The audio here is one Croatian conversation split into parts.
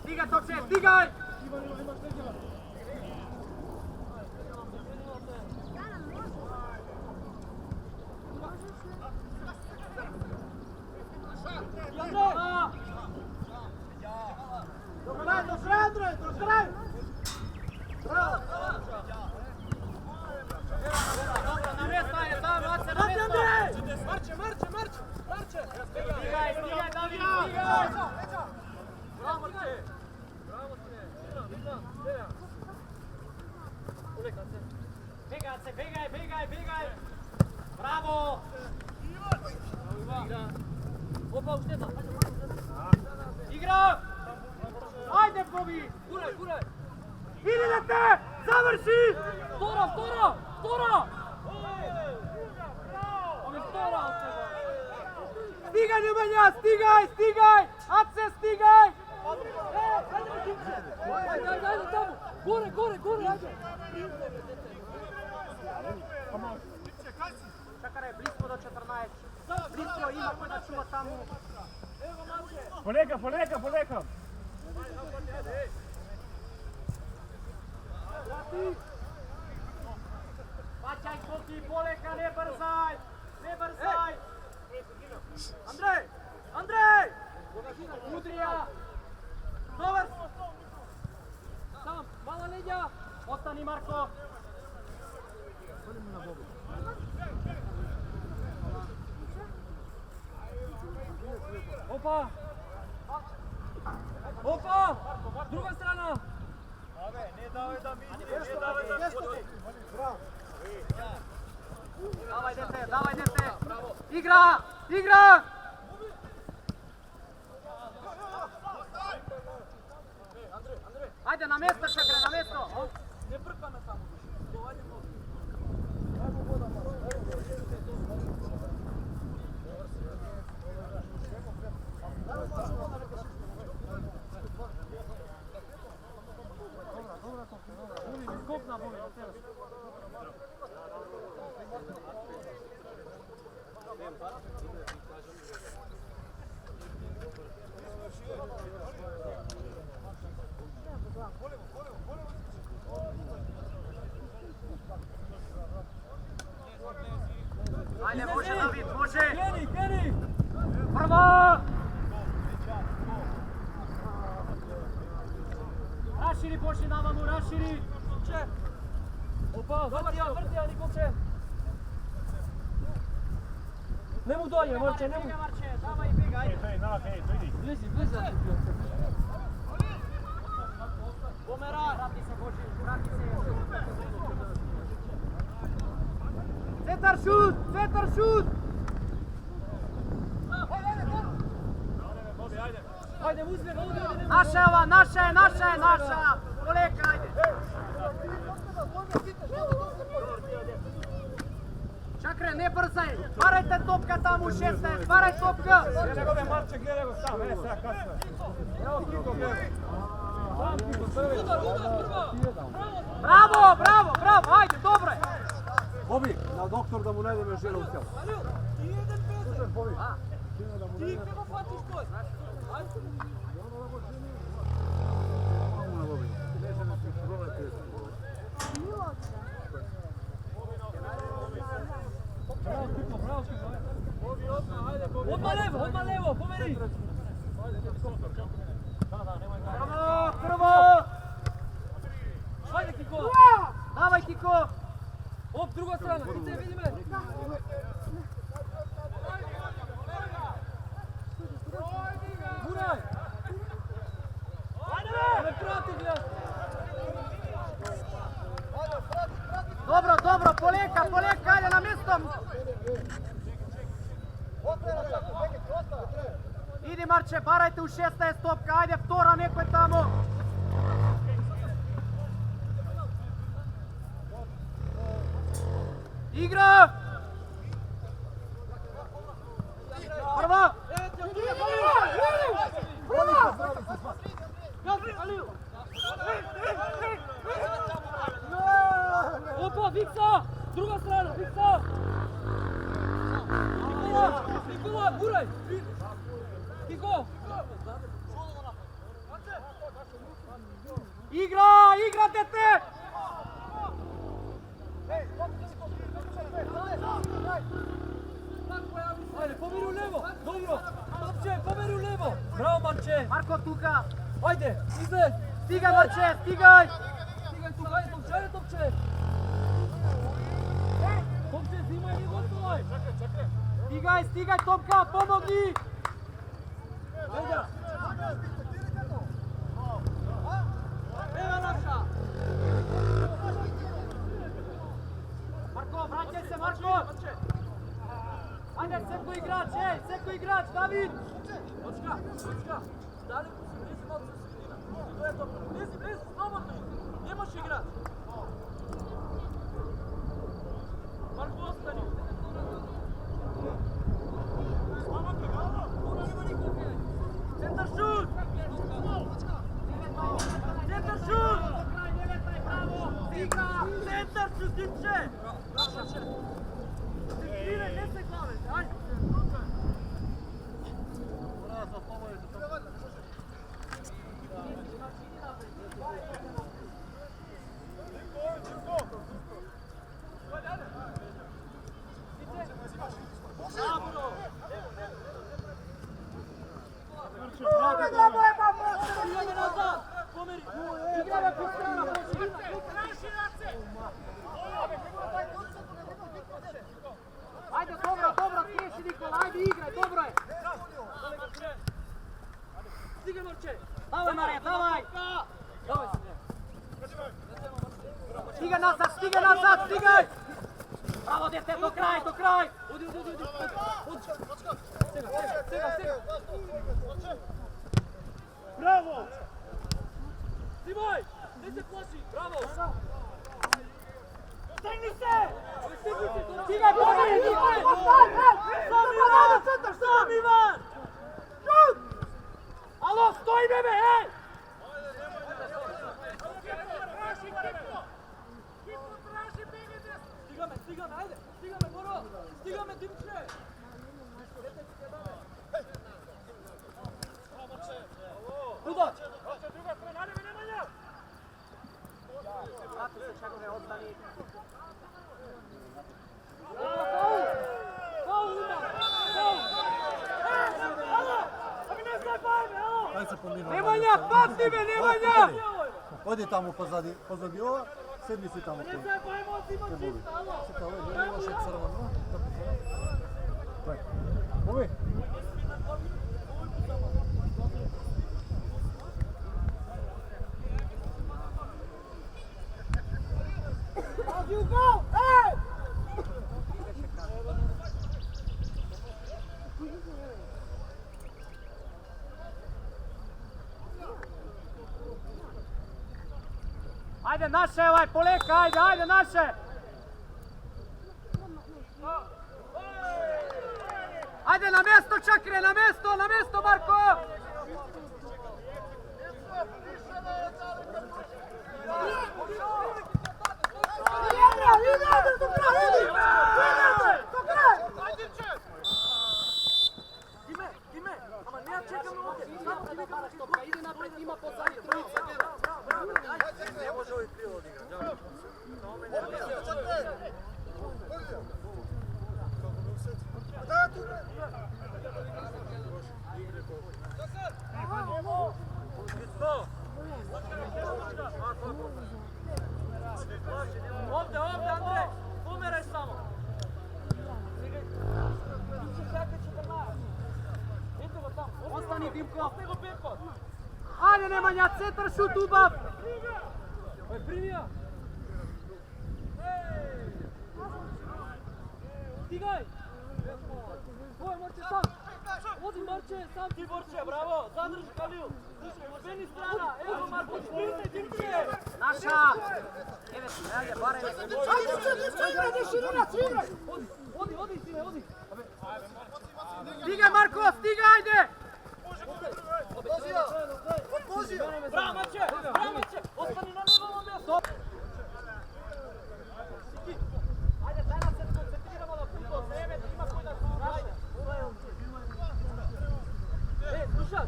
Stigaj, Tokče, stigaj! Begaj! Bravo! Opa, ušteta! Igra! Ajde, Bobi! Guraj! Idete! Završi! Toro! Stigaj, Ljubanja, stigaj! Ace, stigaj! Ajde tamo! Gore, ajde! Čakaj, blisko do 14. Blisko ima ko da čuva tamo. Poleka! Paćaj koki, poleka, ne brzaj! Andrej! Udrija! Dobar! Sam, mala leđa! Ostani, Marko! Opa! Druga strana! Ne davaj da vidi! Давай, дете! Игра! Ajde, na mjesto, Čakre, na mjesto! Ne brkame samo više. Ajde, može David, može! Keni! Prva! Raširi, pošli na vamo, raširi! Opa, vrti, ali kuće! Ne mu dolje, Marče, ne mu! Davaj i bega, ajde! Blizi! Bomera! Vrati se, Boži, vrati se! Centar šut! Ajde, uzme ga, Naša je ova, naša! Poleka, ajde! Čakre, ne brzaj! Varajte topka tamo u 16, varaj topka! Gledaj ga, Marče, gledaj ga sam, sad kasno. Evo Kiko, gledaj. Sam Kiko, prvi. Bravo, bravo, bravo, ajde, dobro je! Bobi, na doktor da mu ne deme žele u tijelo. Ti kako hvatiš to? Bravo, Kiko, bravo, Kiko. Odmah levo, pomeri. Bravo, prvo! Ajde, Kiko. Davaj, Kiko! Op, druga strana, Kice, vidi me. Guraj. Ajde, prati, gledaj. Dobro, dobro, poleka, ajde na mjesto! Idi Marče, barajte u 16 topka, ajde vtora, neko je tamo! Igra! Prvo! Opa, Viksa! Druga strana, Viksa! Nikola, guraj! Kiko! Igra, dete! Ajde, pomeri u levo! Dobro! Topče, pomeri u levo! Bravo, Marče! Marko tuka! Ajde, izled! Stigaj Marče, stigaj! Stigaj tu, ajde, Topče, ajde, Topče! Topče, zimaj, nije gotovaj! Stigaj topka, pomogni! Ajde! Evo naša! Marko, vraćaj se, Marko! Ajde, seko igrač, David! Očka! Daleko si, blizu malo se sredina. To je to. Blizu, slobodno idi. Ne možeš igrati. Marko, ostani. Centar šut! Centar šut! Centar šut, diče! Ne se glave, ajde! Ajde, dobro, smiješi Nikola, ajde igraj, dobro je! Stigaj, Marče! Davaj, Marija, davaj! Davaj se, Stigaj nazad, stigaj! Bravo, dete, do kraj! Odi! Sega! Bravo! Simaj! Ne se plaši! Bravo! Stegni se! Stigaj, pomeri! Sam Ivan! Šut! Alo, stoj bebe, hej! Stiga me, ajde! Stiga me, Boro! Stiga me, Dimče! Udać! Druga strana, ajde me, Nemanja! Vrati se, Čagove, ostani. Faul ima! Alo! Da mi ne znaj bajme, alo! Ajde se pominu. Nemanja, pati me, Nemanja! Odi tamo pozadi ova, sedmi si tamo. Ne znaj bajme, otima čista, alo! Čekaj, ovo je loše crveno. Bobi. You go! Hey! Ajde naše, poleka, ajde naše! Ajde, na mjesto Čakre, na mjesto Marko! Dime, ama ne ja čekam ovdje. Ide napred, ima pozadnje, trojica. Ne može ovaj krivo odigrati. Ovdje, Andrej! Umeraj samo! Ostani, Dimko. Ostani go Peko! Ajde, Nemanja, centar, šut, ubav! Primio! Stigaj! Ovo je Marče sam! Vodi Marče, sam ti Marče, bravo! Zadrži Kaliju! Meni strana! Evo Marko, špirite Dimče! Naša! Evo ti, ajde, barem. Odi, sine, odi! Stigaj, Marko, stigaj, ajde! Bravo Marče! Ostani na njegovom mjestu! Ajde, daj nas se koncentriramo na futbol, vreme, ima koji da se ajde. Slušaj!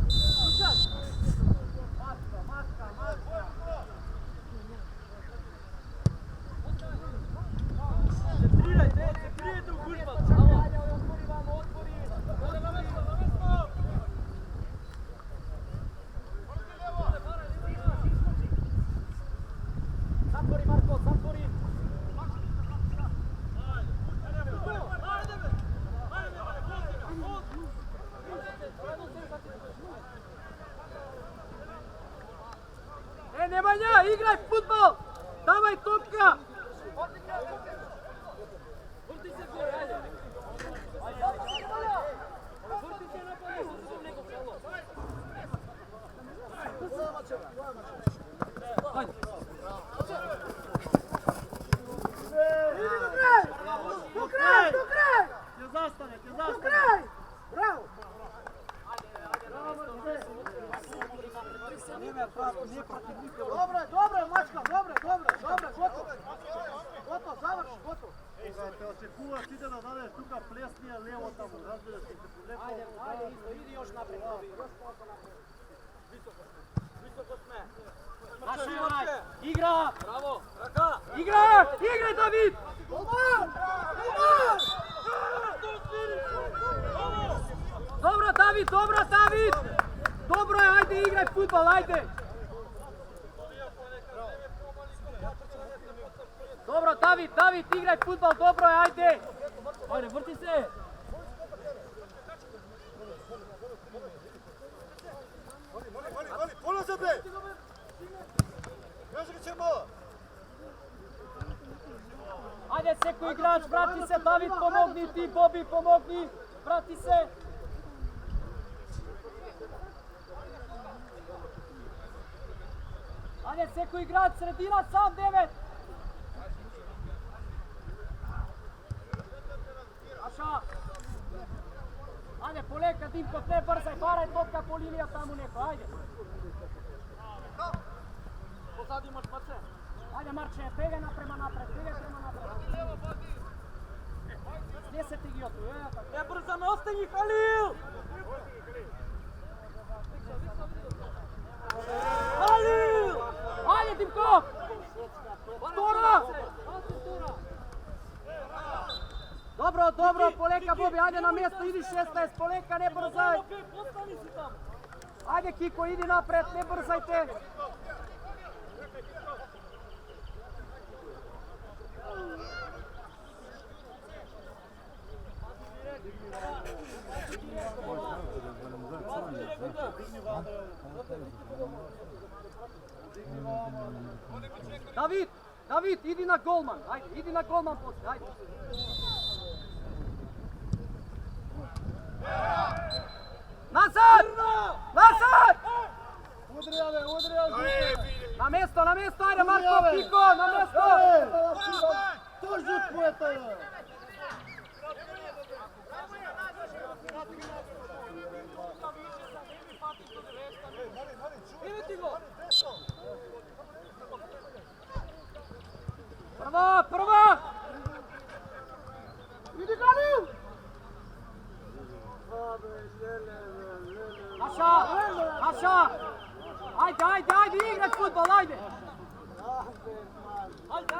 Maska. Centrirajte u gužba! Ajde, otvori vam, otvori. Na mjesto! Zatvori, Marko, zatvori. Nemanja, igraj futbol! Davaj topka! Vrti se gore, ajde! Vrti se napad, uzem nego kolo! Ajde. Do kraj! Ne zastane. Bravo! Dobro, mačka, gotovo, završi, gotovo. Te očekuvaš, ide da dadeš tuka plesnije lijevo tamo, razbiraš ti se. Ajde, isto, idi još naprijed. Visoko sme! Naša onaj, igra! Bravo! Raka! Igraj, David! Dobro, David! Dobro je, ajde, igraj futbol, ajde! Dobro, David, igraj futbol, dobro je, ajde! Ajde, vrti se! Voli, polaze bre! Još ga ćemo! Ajde, Seko igrač, vrati se, David, pomogni ti, Bobi, pomogni, vrati se! Ajde, Seko igrač, sredina, sam 9! Aša! Ajde, poleka, Dimko, ne brzaj, baraj topka po linija tamo neko, ajde! Pozadi imaš Marče! Ajde, Marče, begaj prema napred! Gdje se ti igiotu, Ne brzo me ostani, Halil! Halil! Ajde, Dimko! Stora! Dobro, poleka, Bobi, ajde na mjesto, idi 16, poleka, ne brzaj! Ostani si tamo! Ajde, Kiko, idi napred, ne brzajte! David, idi na golman, ajde, idi na golman poslije, ajde. Nazad! Udri, ave! Na mjesto, ajde Marko, Kiko, na mjesto! To žut mu je to! futbol, ajde! Ajde!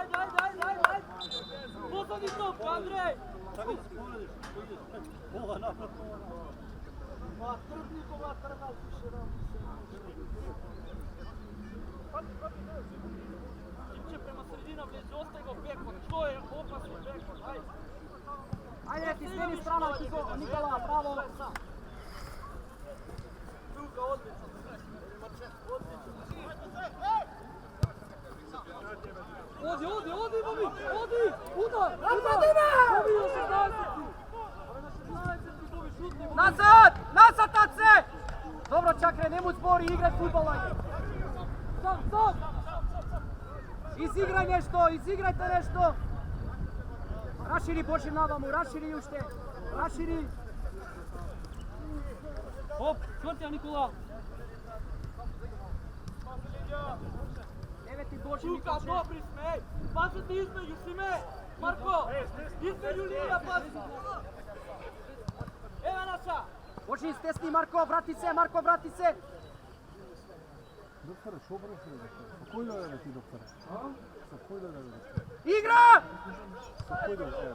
Posadi topku, Andrej! Šta mi se povediš? Pola napratno. Ma Trbnikova trgal više nam Tipče prema sredina vleđe, ostaje go bekon, to je opasno bekon, ajde! Ajde, ti smeni strana, Nikola, bravo! Luka, odlično! Odi, Bobi! Odi! Udar! Bobi na 16! Na 16, Bobi, šutni! Nazad, Ace! Dobro, Čakre, nemoj spori, igraj futbol, ajde! Sam! Izigrajte nešto! Raširi Božim navamu, raširi ušte! Raširi! Hop, čvrtja Nikola! Deveti Božim Luka, dobri sme! Pasati između si me! Marko! Između linija pasi! Evo naša! Božim stesni, Marko, vrati se! Доктора, що бросили, доктора? Спокійно лежати, доктора. Спокійно лежати. Igra! Спокійно лежати.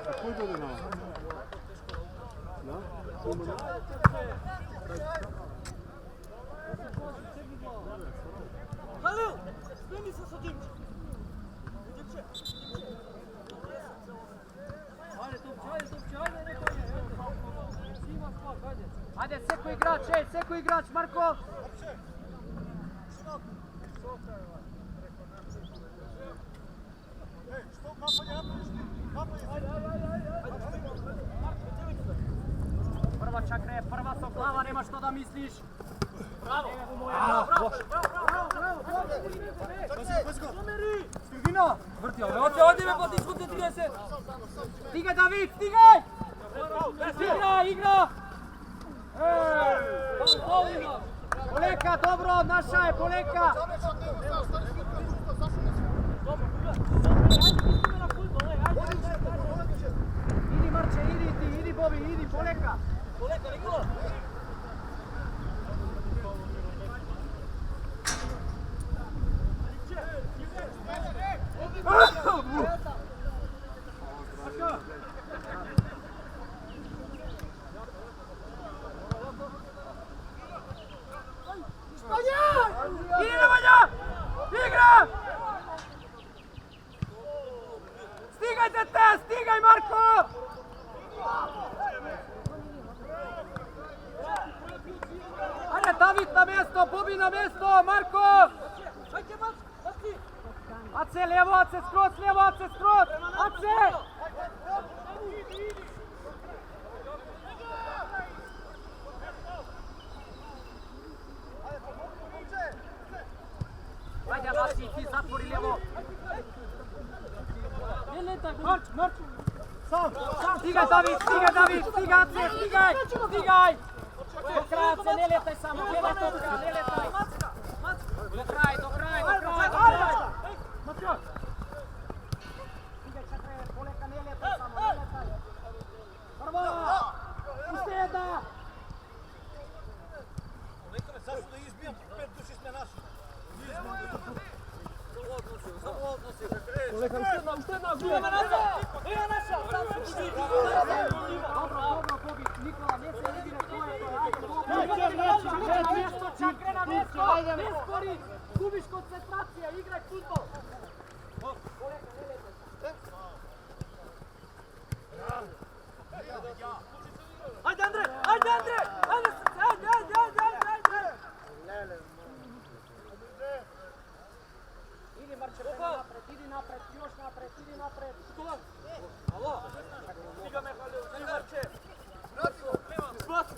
Спокійно лежати. Да? Сумно. Halil! Spremi se sa Dimče! Dimče! Ajde, Topče, ajde! Sima skak, ajde! Ajde, seko igrač, Marko! Prva Čakre, prva Soklava, nema što da misliš! Bravo! Stivino! Vrti, odi me pa ti skute 30! Stigaj, David, stigaj! Igra! Poleka, dobro, naša je Poleka! Idi Marče, idi Bobi, idi Poleka! Poleka, Nikola! Igra! Stigaj dete, stigaj Marko! Ajde David na mjesto, Bobi na mjesto, Marko! Ajde, Mati! Ace, lijevo, Ace, skroz! Ace! Ajde, Vasi, ti zatvori lijevo! Ne letaj, Marč! Stigaj David, stigaj Ace, stigaj! Do kraja Ace, ne letaj samo, gledaj točka, ne letaj! Do kraja! Stigaj Čakre, Poleka, ne letaj samo, ne letaj! Prvo! Useda! Nekome, sad ću da izbijem, 5 duši sme naši. Poleka, ustedna, gledaj nazad! Evo naša, sam se budi! Dobro, Bobi, Nikola, ne se igra, to je, ajde, Bobi! Čakre na mjesto, ne skori! Gubiš koncentracija, igraj futbol! Ajde, Andre! Idi Marče, idi napred, još napred, idi napred! Alo! Stiga me, Halil, ti Marče! Zbaci!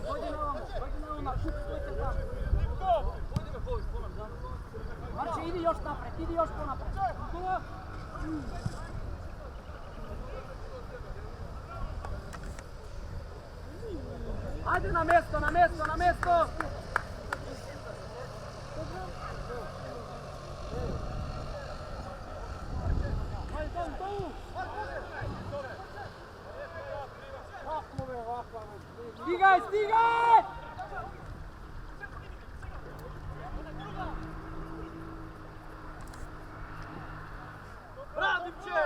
Dojdi na ovamo, stojite tamo. Marče, idi još napred, idi još ponapred. Ajde na mjesto! Stigaj, stigaj! Radim će!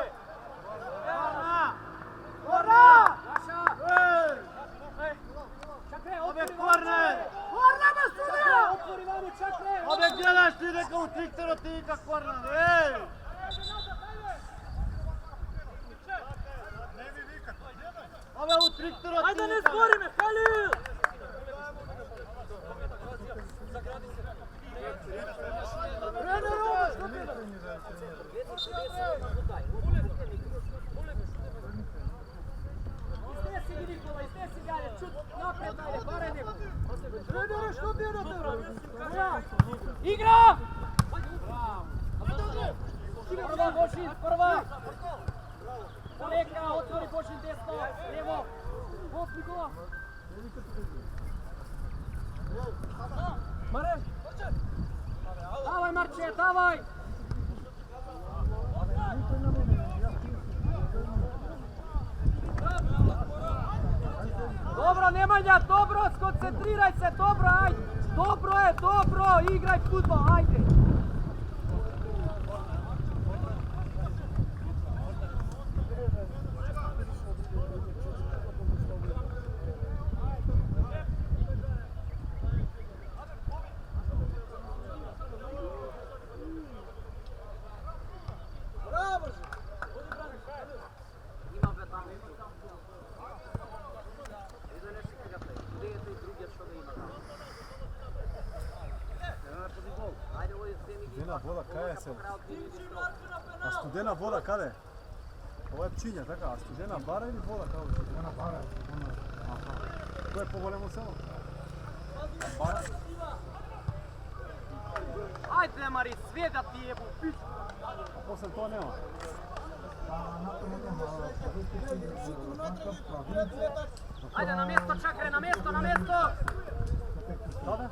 Gora! Naša! Čakre, Ove otvori korner! Kornama sudija! Otvori vamo, čakre! Ove gledaš ti neka u triktero ti ika korner, ej! Ove u triktero ti Ajde, ne ika. zbori me, Halil! Iznesi gi Nikola, iznesi ga, ajde, čut, napred, ajde, baraj neko. Trenere, što ti radite? Igra! Prva, Bošin, prva! Poleka, otvori Bošin desno, lijevo. Hop, Nikola! Mare! Davaj, Marče, davaj! Dobro, Nemanja, dobro, skoncentriraj se, dobro, ajde! Dobro, igraj fudbal, ajde! Studena voda, kaj je se? A studena voda, kada? Ovo je pčinja, taka, a studena bara ili voda kao? Studena bara. Aha. To je po volemu selo? Bara? Ajde, Mari, sve da ti jebu, piču! A posle to nema? Ajde, na mjesto, čakre, na mjesto! Sada?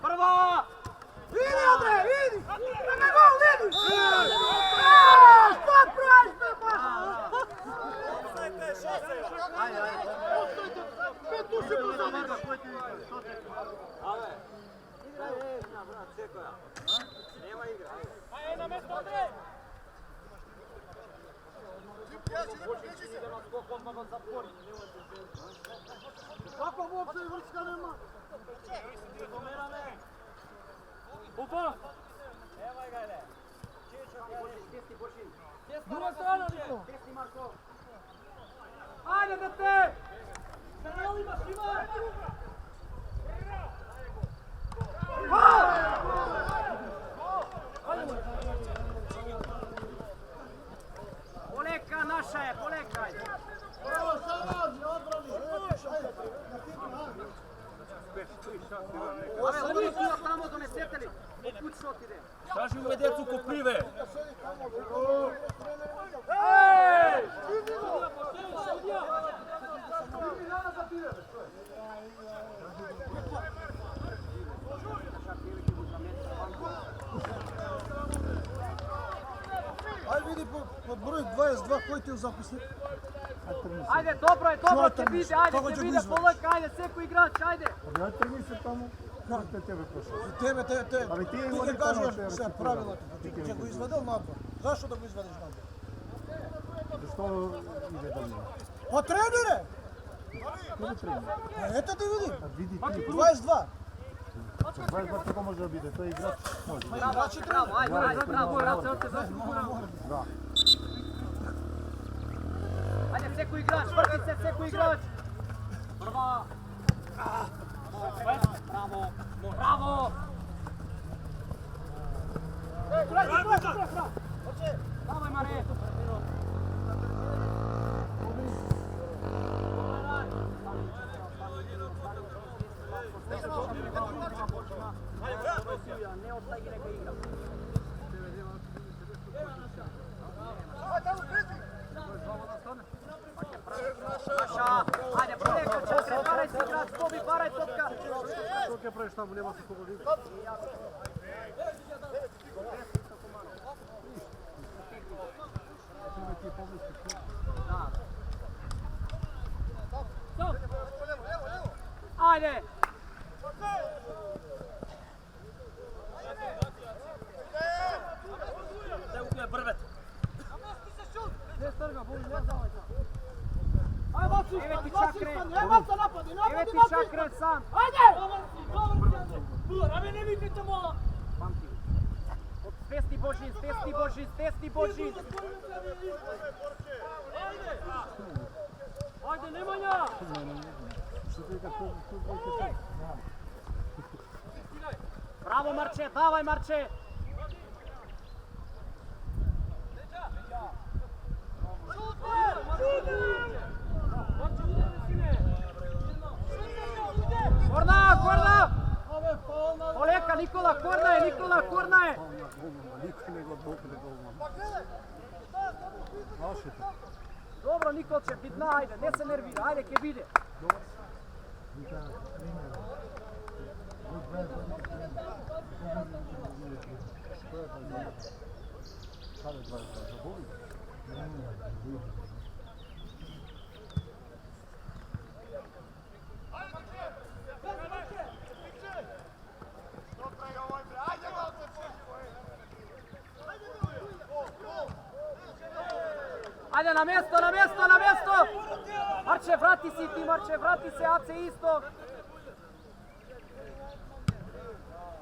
Prva! Vidi, Andre, vidi! Nema gol, vidi! Kako uopće vrčka nema? Upa! Druga strana, Niko! Ajde, dete! Kanal imaš, ima! Poleka, naša je, polekaj! Evo, Šarađi, odbrani! Ove, oni su tamo donesete li? Kućno ti ide. Kaži u decu koprive! Ej! Ajde vidi pod broj 22 koji ti je u zapisnik. Ajde, dobro Čuvaj te trniš, vide, ajde, kako te će vide, guizvat? poleka, ajde, seku igrač, ajde. Ja trni se tamo, kako te tebe prošao? Tebe, Ali ti ti govori ga tamo kažeš što sve je pravila, ti ti će go izvedel nadzor. Zašto da go izvedeš nadzor? Što ide dalje? Pa trenere! Kome treni? Pa eto ti vidim, A vidi ti, 22. 22 kako može biti, to je igrač može. Igrači Bravo, trenere. ajde, bravo, bravo. Da. Ajde, seku igrač, vrti se, seku igrač. Prva. Bravo. Davaj, Mare. Ne ostaje neka igra. Naša, ajde, poleka, kaj praviš tamo, nema se koga vidjeti. Ajde! Evo ti čakre! Evo ti čakre sam! Ами не викайте мола! Pamti! Stesni Božin, stesni Božin, stesni Božin! Ajde, Nemanja! Bravo Marče, davaj Marče! Korna, Korna! Oleka, Nikola, Korna je, Nikola, Korna je! Dobro, Nikolče, bitna, ajde, ne se nervira, ajde, ke vide. Ajde, na mjesto, na mjesto, na mjesto! Marče, vrati si ti, Marče, vrati se, Ace isto!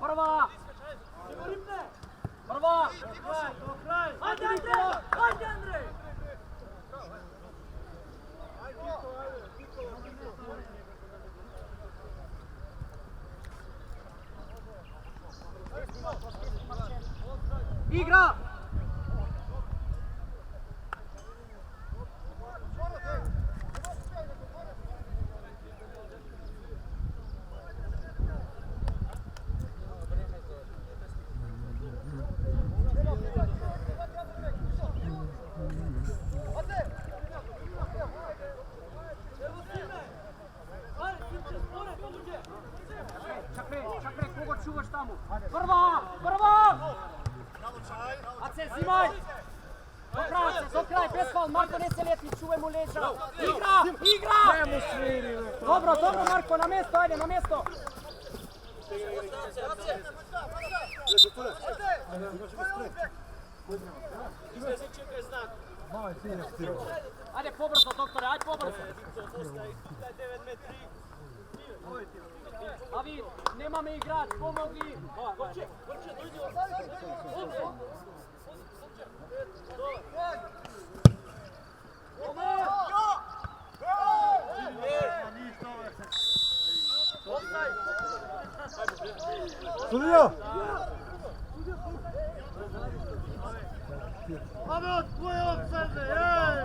Prva! Prva! Ajde, Andrej! Ajde, Andrej! Igra! Čakre, koga čuvaš tamo? Prva! Prva! Ace, zimaj! Do kraj, bez faul, Marko ne se leti, čuvaj mu leđa. Igra! Igra! Dobro, dobro Marko, na mjesto, ajde, na mjesto. Ajde, pobrzo, doktore, ajde, pobrzo. David, nema me igrać, pomogi! Sudija! Ame, tko je offside, ej!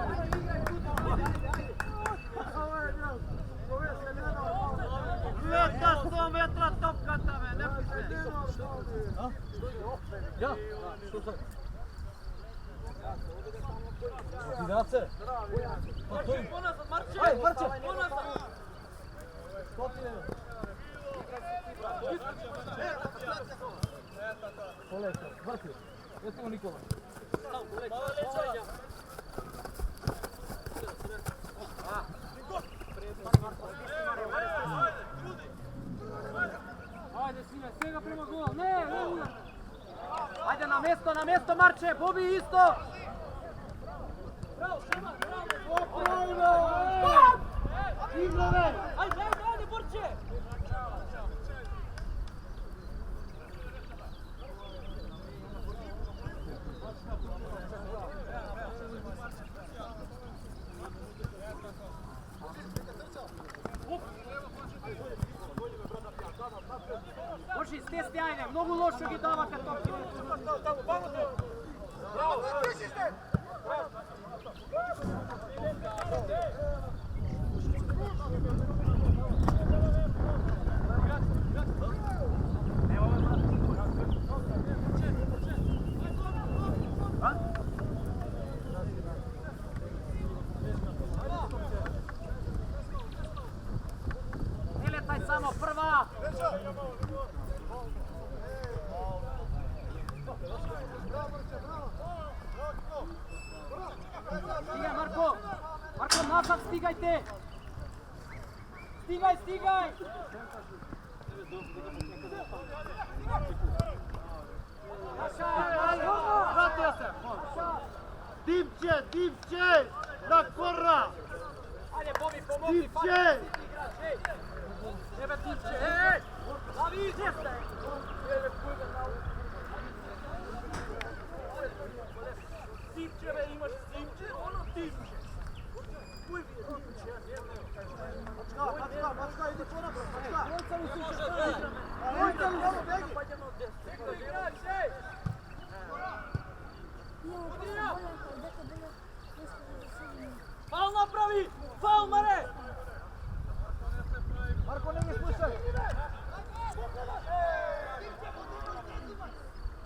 Gleda 100 metra topkata me, ne piše. Ja? Što sad? Inače? Ponazad, Marče! Ajde, Marče! Ponazad! Poleka, Marče, jesmo Nikola. Ajde, sine, svega prema gol, ne, ne udar. Ajde, na mjesto, Marče, Bobi isto. Bravo, Šema, bravo! Bravo! Igrave! Ajde, ajde, ajde, Borče! Boži, stesti, ajde, mnogo lošo gi dava kad to... Bravo! Ne letaj samo, prva! Stigajte! Stigaj, stigaj! Vratio se! Dimče! Na korra! Ajde, Bobi, pomogi! Dimče! Nebe Dimče, ej! Lavi, gdje ste? Dimče, be, imaš Dimče, ono Dimče. Mačka, idi to napred, mačka! Faul napravi! Faul, Mare! Marko, ne slušaj!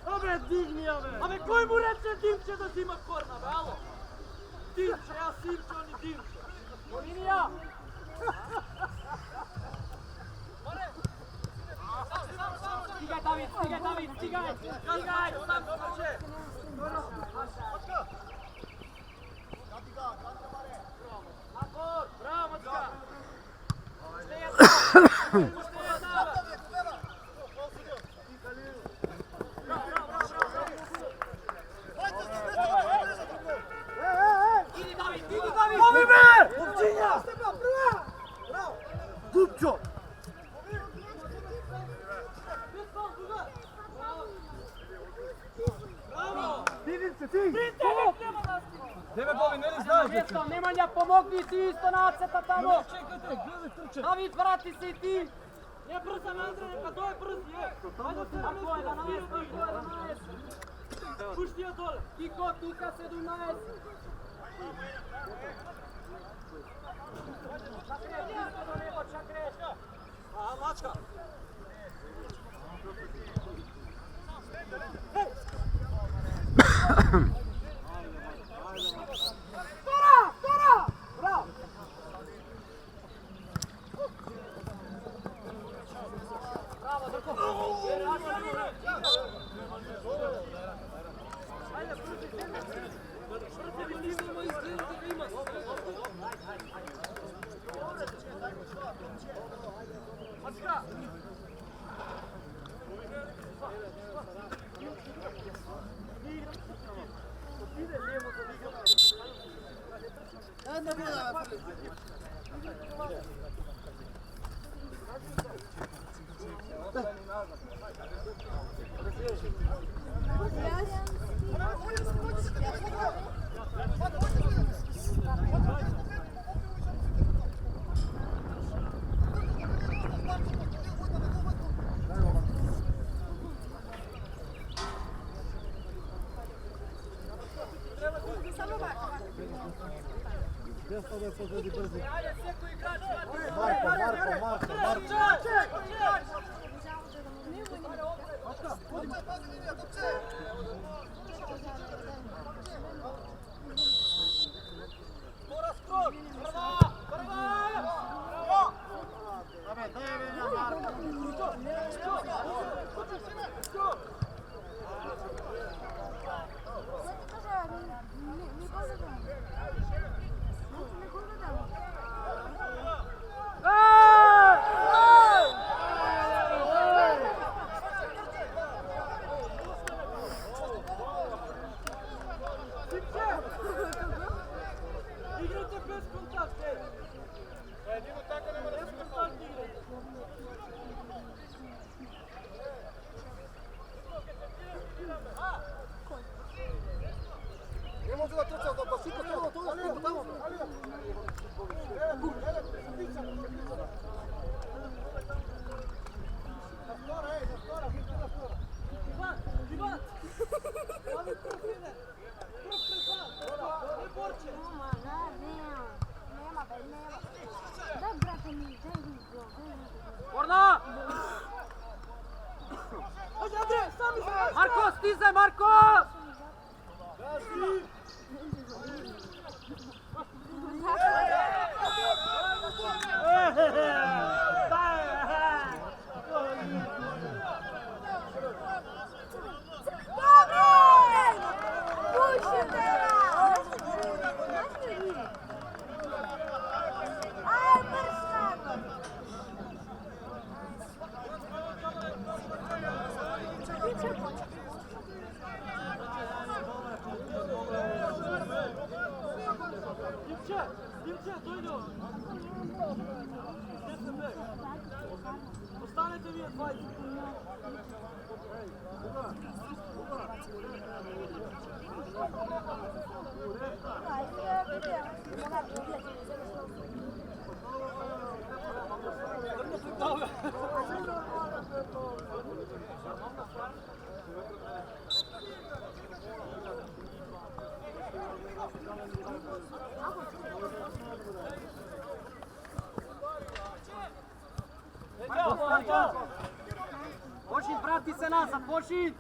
Dobre, digni, ove! Ame, koji mu reče Dimče da zima korna, be, alo? Dimče, ja Simče, oni Dimče. Linija! Stigaj, David, stigaj, David, stigaj! Stigaj, sam skoče! Napor! Bravo, Mačka! Idi, David, idi, David! Ovi me! Ovčinja! Dupčo! Bravo! Digni se, ti! Tebe Bobi, ne li znaš da Mjesto, Nemanja, pomogni ti isto naceta tamo! Čekajte, gledaj trče. David, vrati se i ti! Je brzan, Andrej, neka doj brz, je! Ajde se na Marko je da mjesto, najes, Marko je da najes! pušti je dole! Tiko, tuka 17! Čakreš, isto do nebo, čakreš! A, Mačka! Bravo, Drko! Igrajte bez kontakta, ej! Bez kontakta igrajte! Ne može da trča, da basika tamo, tamo! Ivan! Ovi profile! Ne borče! Korna! Ajde, Andrej, sami se! Marko, stizaj, Marko! Dimče, dojde ovo. Gdje ste me? Ostanete vi dvojice. Počin, vrati se nazad, počin!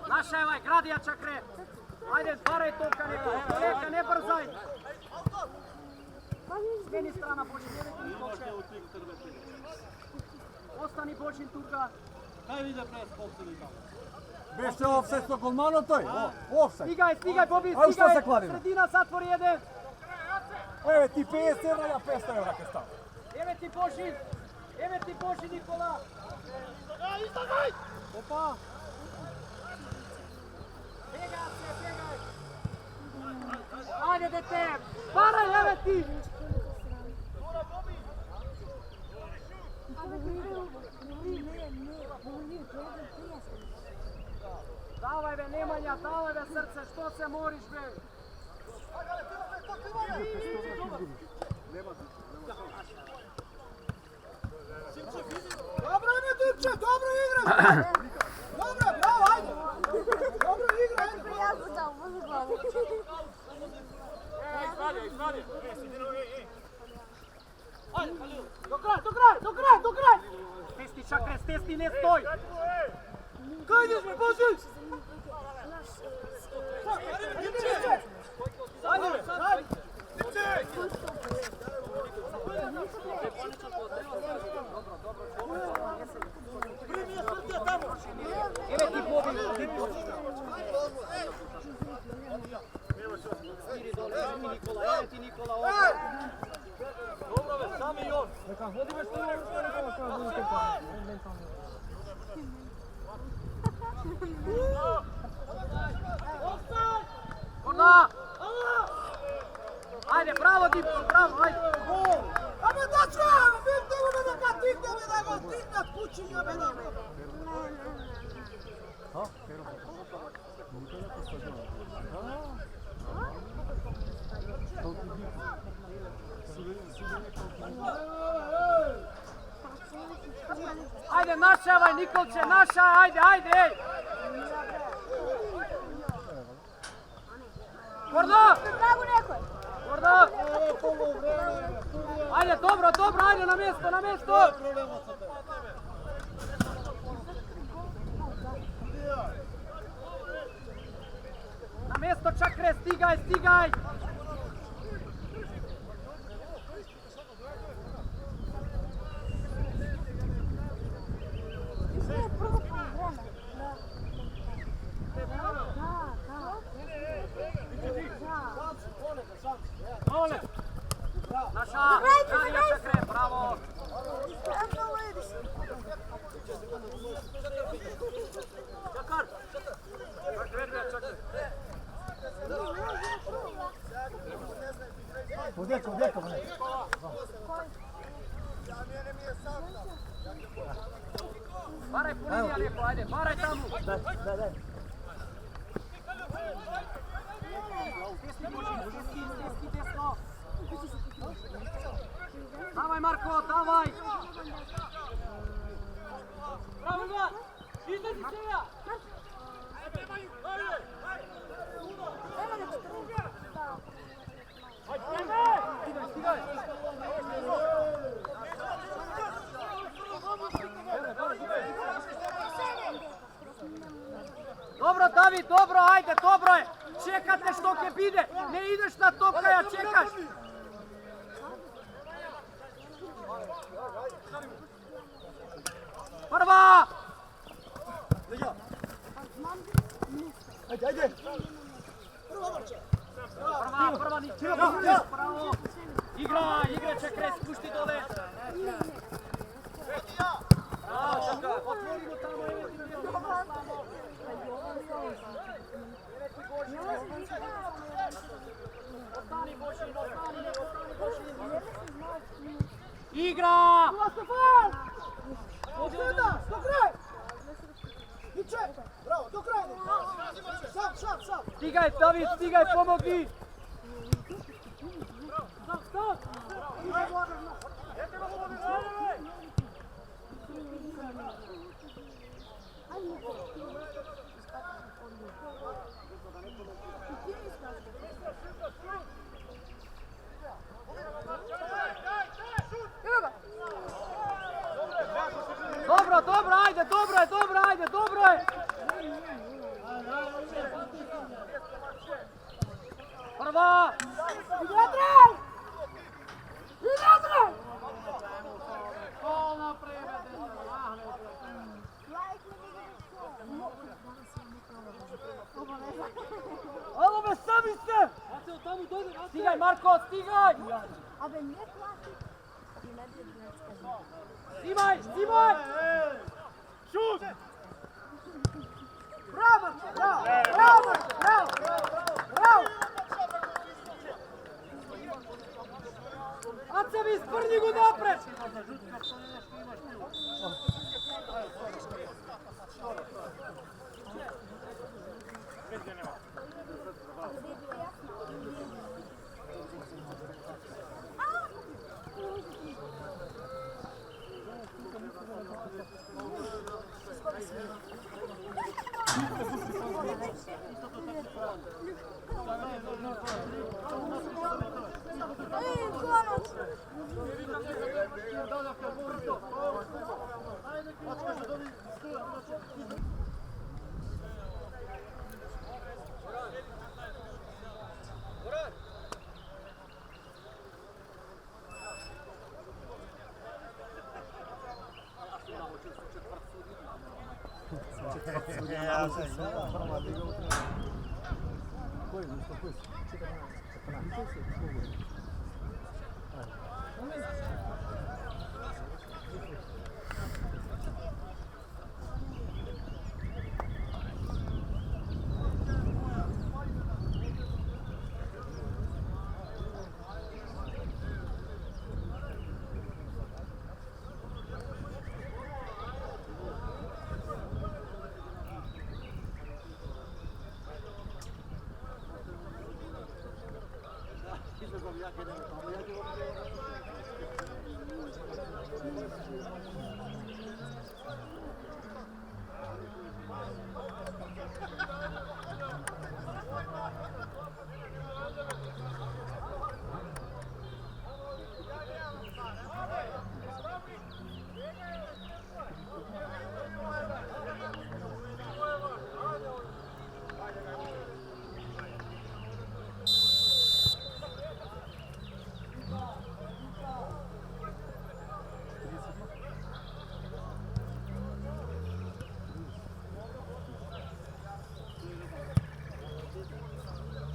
Naša je ovaj, Gradija Čakre! Ajde, zvaraj toka neko, neka, ne brzaj! Smeni strana, počin, ne Nikolče! Ostani počin tuka! Kaj vidi pres popsili tamo? Beše offset sa golmanom toj? Offset. Stigaj, Bobi, A u šta se stigaj! kladimo? Sredina, zatvor jedan! Evo ti 50 evra, ja 500 evra kaj stav. Evo ti Boži, Nikola! Opa! Bjegaj se, bjegaj! Ajde, dete! Paraj, evo ti! Davaj be, Nemanja, davaj be srce, što se moriš be? Dobro ime, Dimče, dobro igra! Dobro, bravo, ajde! Dobro igra, ajde! Ja sam tamo, može glavu. Ajde, Halil! Do kraj! Stesti, Čakre, stesti, ne stoj! Kaj ideš me, Božić? Ajde me, ajde! Primi je srtija tamo! Evo ti Bobi! Evo ti Nikola, ovdje! Dobro ve, sami i on! Korda! Ajde, bravo Dipko, bravo, ajde! Ама да чуем, бивте го да го тигнеме, да го тигнат, кучињаме да го. Ajde, naša ovaj Nikolče, naša, ajde, ajde, ej! Korda! Pravu nekoj. Korda! Ajde, dobro, ajde, na mjesto! Na mjesto, Čakre, stigaj! Sve je prvo vreme. Naša, Gradija Čakre, bravo! Čakar! Odjeko. Baraj Pulinija lijepo, ajde, baraj tamo! Daj. Stiski desno! Davaj Marko, davaj! Bravo, Ivan! Izlezi se ja! Stigaj! Dobro, David, dobro, ajde, dobro je! Čekate što ke bide, ne ideš na topkaja, čekaš! Prva! Ajde! Prva Nikčeva, bravo! Igra će kres, pušti dole! Bravo, čaka! Otvorimo tamo, eventualno tamo! Ostani Bošin! Igra! Stigaj, David, stigaj, pomogni! Dobro, ajde, dobro je! Prva! Alo me, sami ste! Stigaj, Marko, stigaj! Aber mir plati. Die Leute Stimaj! Šut! Bravo! Acavi, sprnji go napred!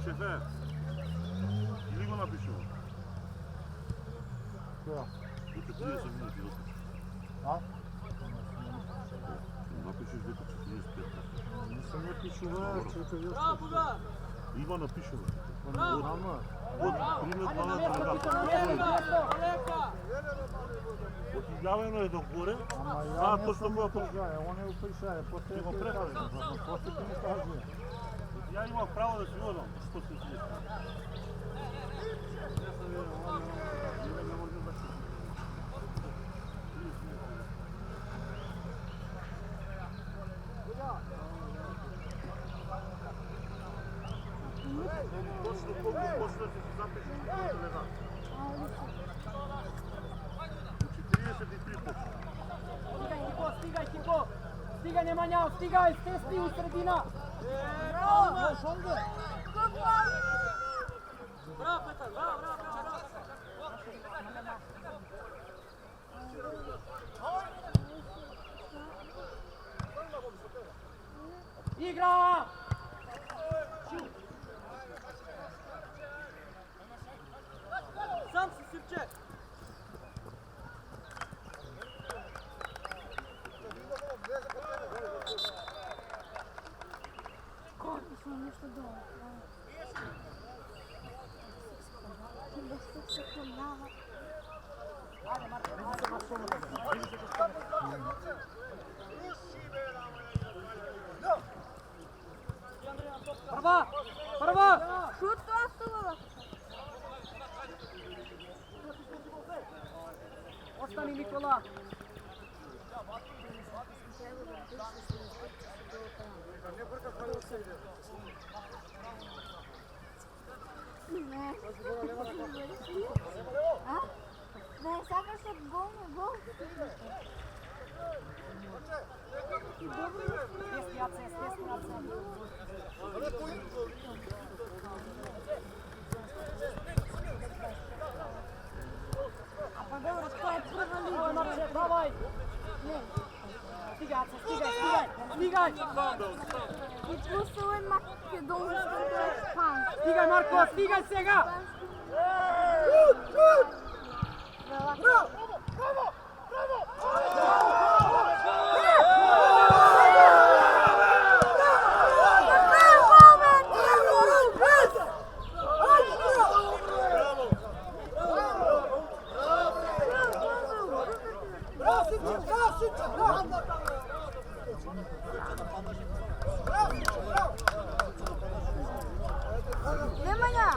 Шефе, или го напишемо? Која? Веќе 30 минути да пишеш. А? Напишеш веќе 45. Nisam ne pišува, čekaj još. Има напишено. Ама, Од примет на Отигавено е догоре, ама а ја не точно сум го го пишаја, он е упишаја, после го го префали. префали. После ти не кажи. Ја имам право да си одам, што се случи. Точно колку почна да се запишеш на телефон. 43 почна. Stigaj, Kiko! Stigaj, Nemanjao, stigaj, stesti u sredina! Igra! Sivče! Kako smo nešto dobro. Bez tog se ponava. Prva! Prva! Šut ostalo. Ostani Nikola! Ne. A? Ne, sada se gol. Stjesni Ace, stjesni Ace! A pa dobro, to je prva liga. Davaj Marče, davaj! Ne. Stigaj Ace, stigaj! Stigaj! I plus ovo je makedonski, to je španski. Stigaj Marko, stigaj сега! Nemanja!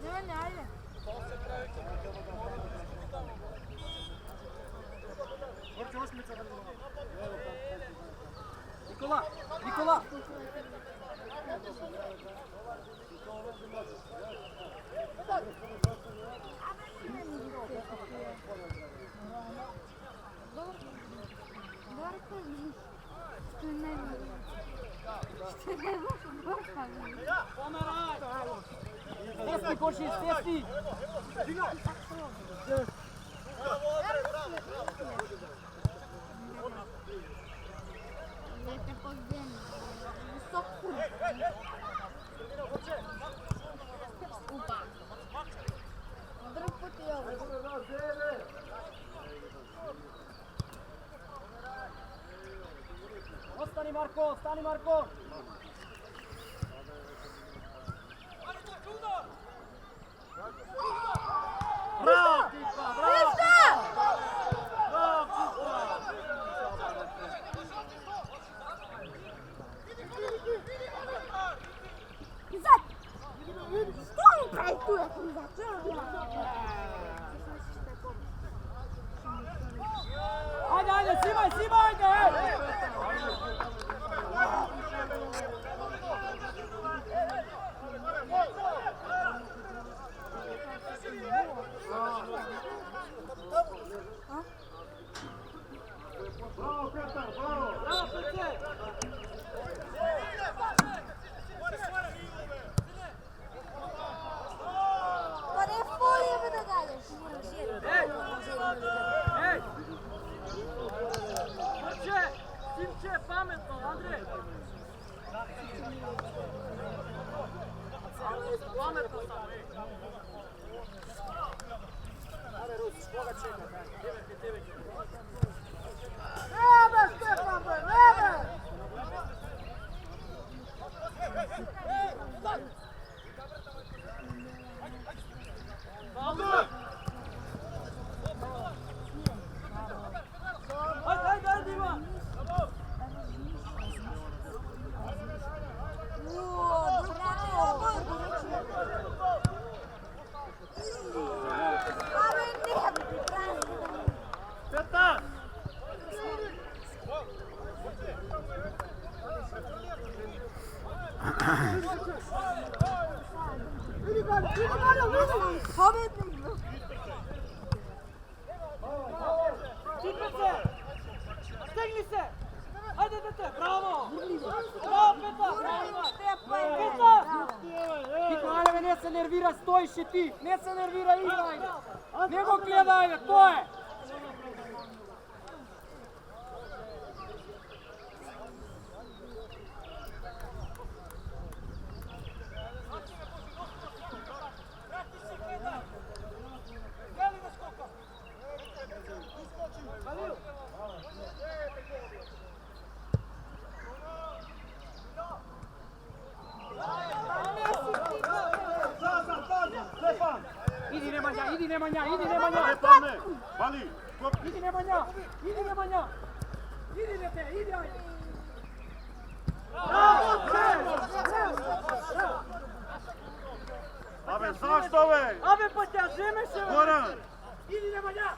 Nemanja, ajde. Nikola! Nikola! Stjesni Košić, stjesni! Лете по землі. Високу. Упа. Друг путевый. Ostani Marko, ostani Marko! Bravo, Tipa, bravo! Изад! Стой, край tu, ja sam začela. Ajde, ajde, Sima, Sima, ajde! Bravo, Petar, bravo! Bravo, Sivče! Pa ne folije me da gađaš. Ej! Ej! Marče! Sivče, pametno, Andrej! Pametno samo, ej! Nebe, Stefan, bre, nebe! Ajde, ajde, ajde, Ivan! Uuu, bravo! Ale ne, bravo! Petar! Pobednik! Stegni se! Ajde, dete, bravo! Bravo, Petar! Petar! Hitno, ajde, ne se nervira, stojiš i ti. Ne se nervira, igraj. Nego gledaj, ajde, to je. Idi Nemanja, idi Nemanja, idi Nemanja. Vali, skop. Idi Nemanja, idi Nemanja. Idi dete, idi ajde. Abe, zašto ve? Абе, пътя, вземе се, бе! Goran! Idi Nemanja.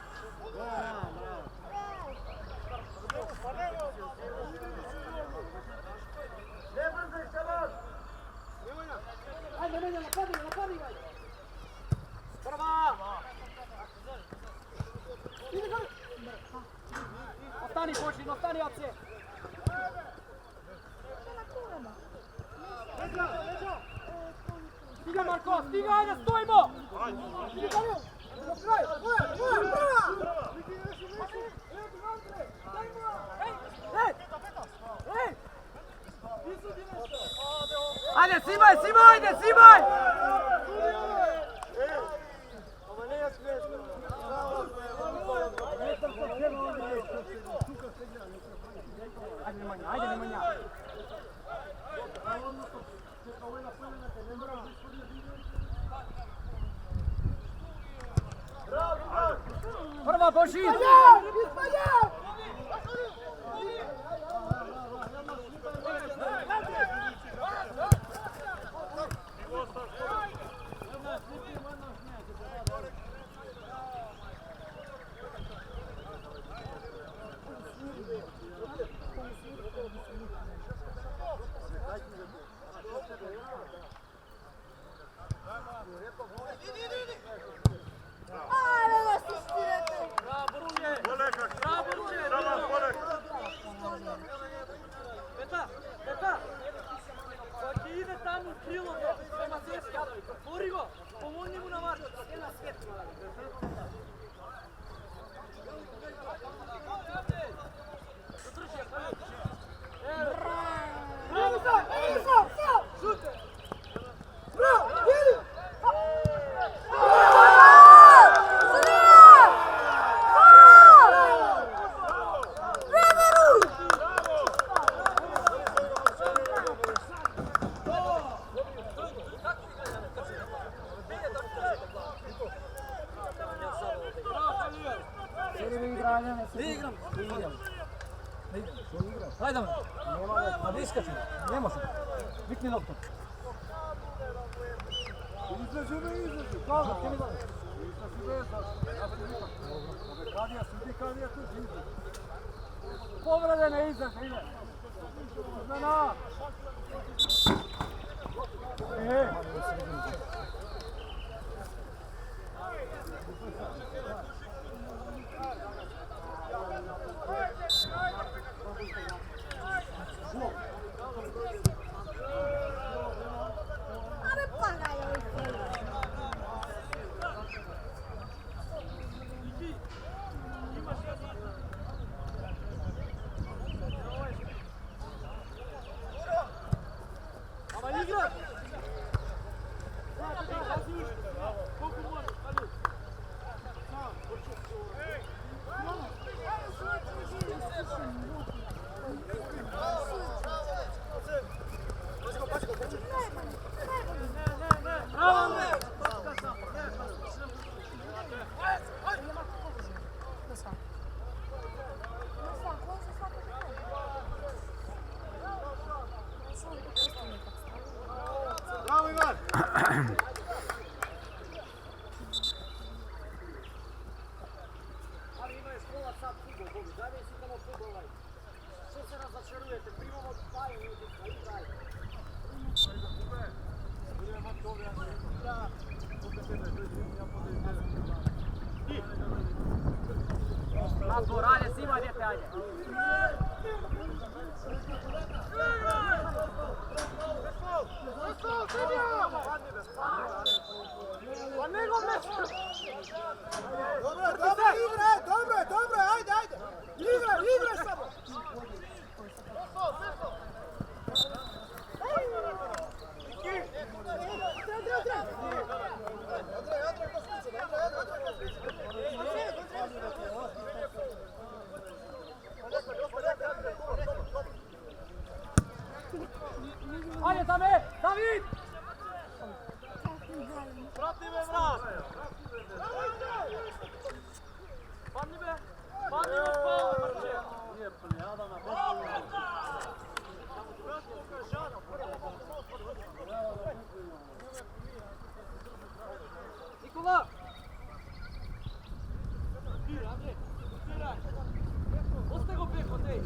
Ajde Nemanja, napadi ga. Prva. Idi ga. Ostani Bošin, ostani Ace. Stiga Marko, stiga, ajde, stojimo! Stiga Galil! Ajde, Simaj, ajde, Simaj! Ajde Nemanja. Prva Bošin! Петар! Ако иде таму крилото, према Цеска, отвори го, помогни му на Марко. Ajde, nema da iskači, ne može. Vikni noktom. Izlazi, kako? Ti mi daš? Izlazi vezan. Ja sam ipak. Ove kadija, sudi kadija tu, izlazi. Povrede ne izlazi, ide. Na. Bravo, Ivan! Ali imaju škola sad futbol, Bogu, zavisite na futbol. Što se razočarujete? Primamo spaju, igraj. Na dvorane, Sima, djete, ajde. Ajde, David! David! Prati me, vrat! Padni me! Padni me, spava, Marče! Nije pljada na mestu. Nikola! Tira, Andrej! Tiraj! Ostaje go preko, tej!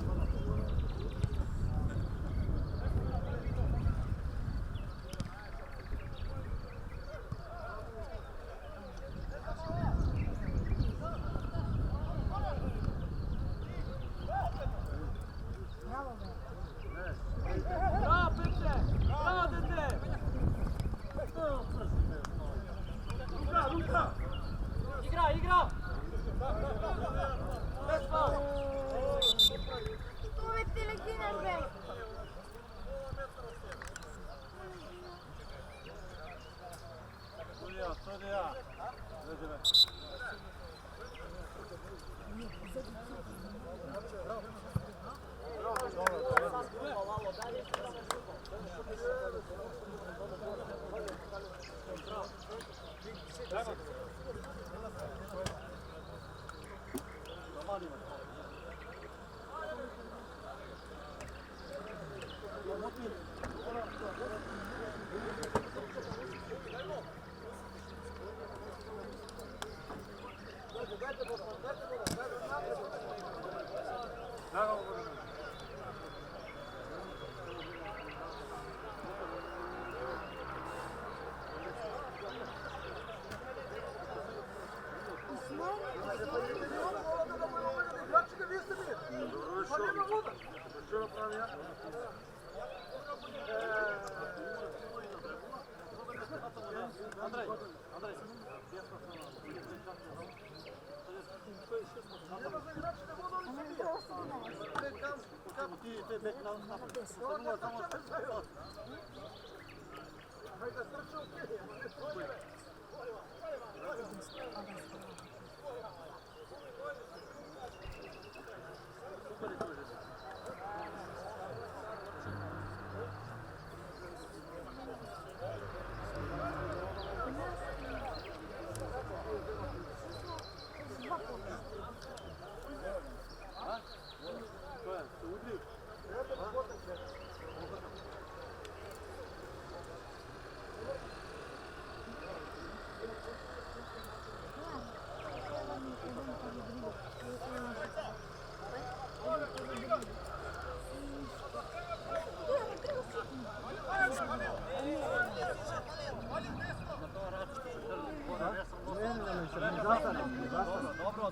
Bravo, Petre! Bravo, dete! Igra, igra! Bez faul! Uvek ti leginaš, be. Sudija.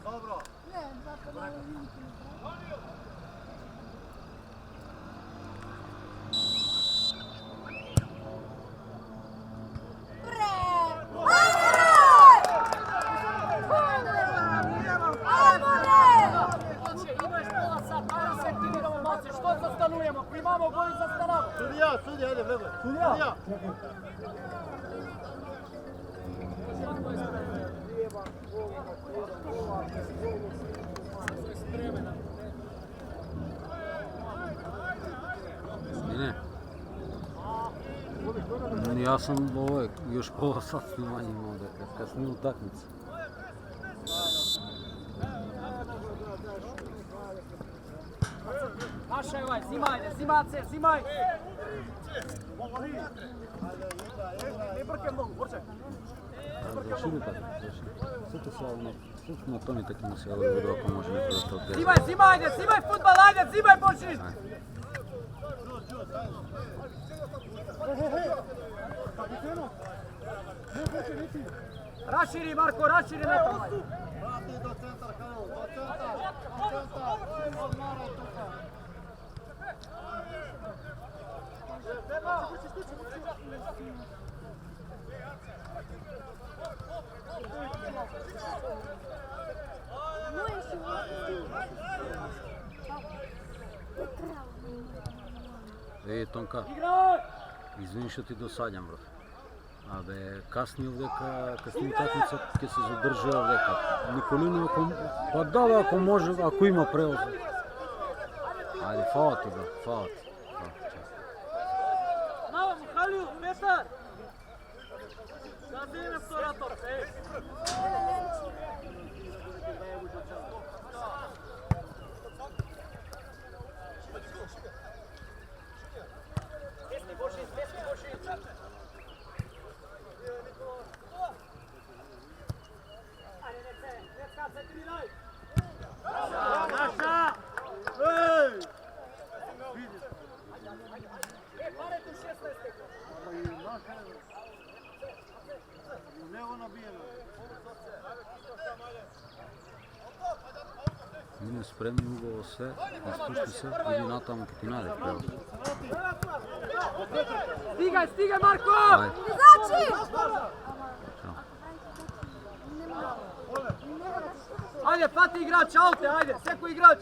Dobro. Ne, zapravo. Imaš pola sata, ajde se aktiviramo, maci, što zastanujemo? Ako imamo gol, zastanamo. Sudija, ajde, vredno. Sudija. Ne. Ja sam još pola sat snimanja imao da kad snimam utakmicu. Naša je ovaj, zimaj, zimace, zimaj! Ne brke mnogo, Borček. Završili tako, završili. Sve se javno, sve na toni takima se javili budu ako može neko da to odbjezi. Zimaj futbal, ajde, zimaj počni! Raširi Marko, raširi nepromaj! Vrati do centra, Karol, do centra. Odmaraj tuka. Ej, Tonka, Igraj! izvini što ti dosadjam, bro. Абе, касни овдека, касни уtakmica ќе се задржи овдека. Николини, па да, ако може, ако има превоз. Ајде, фала ти, бро, фала ти. Наша! Ей! Видиш? Парето 16. Ама и наша... И него набиено. Мине спремни угол sve, изпушти се, иди натаму ке ти најде превод. Стигай, стигай, Марко! Ајде. Значи! Ajde, pati igrač, aute, ajde, seko igrač!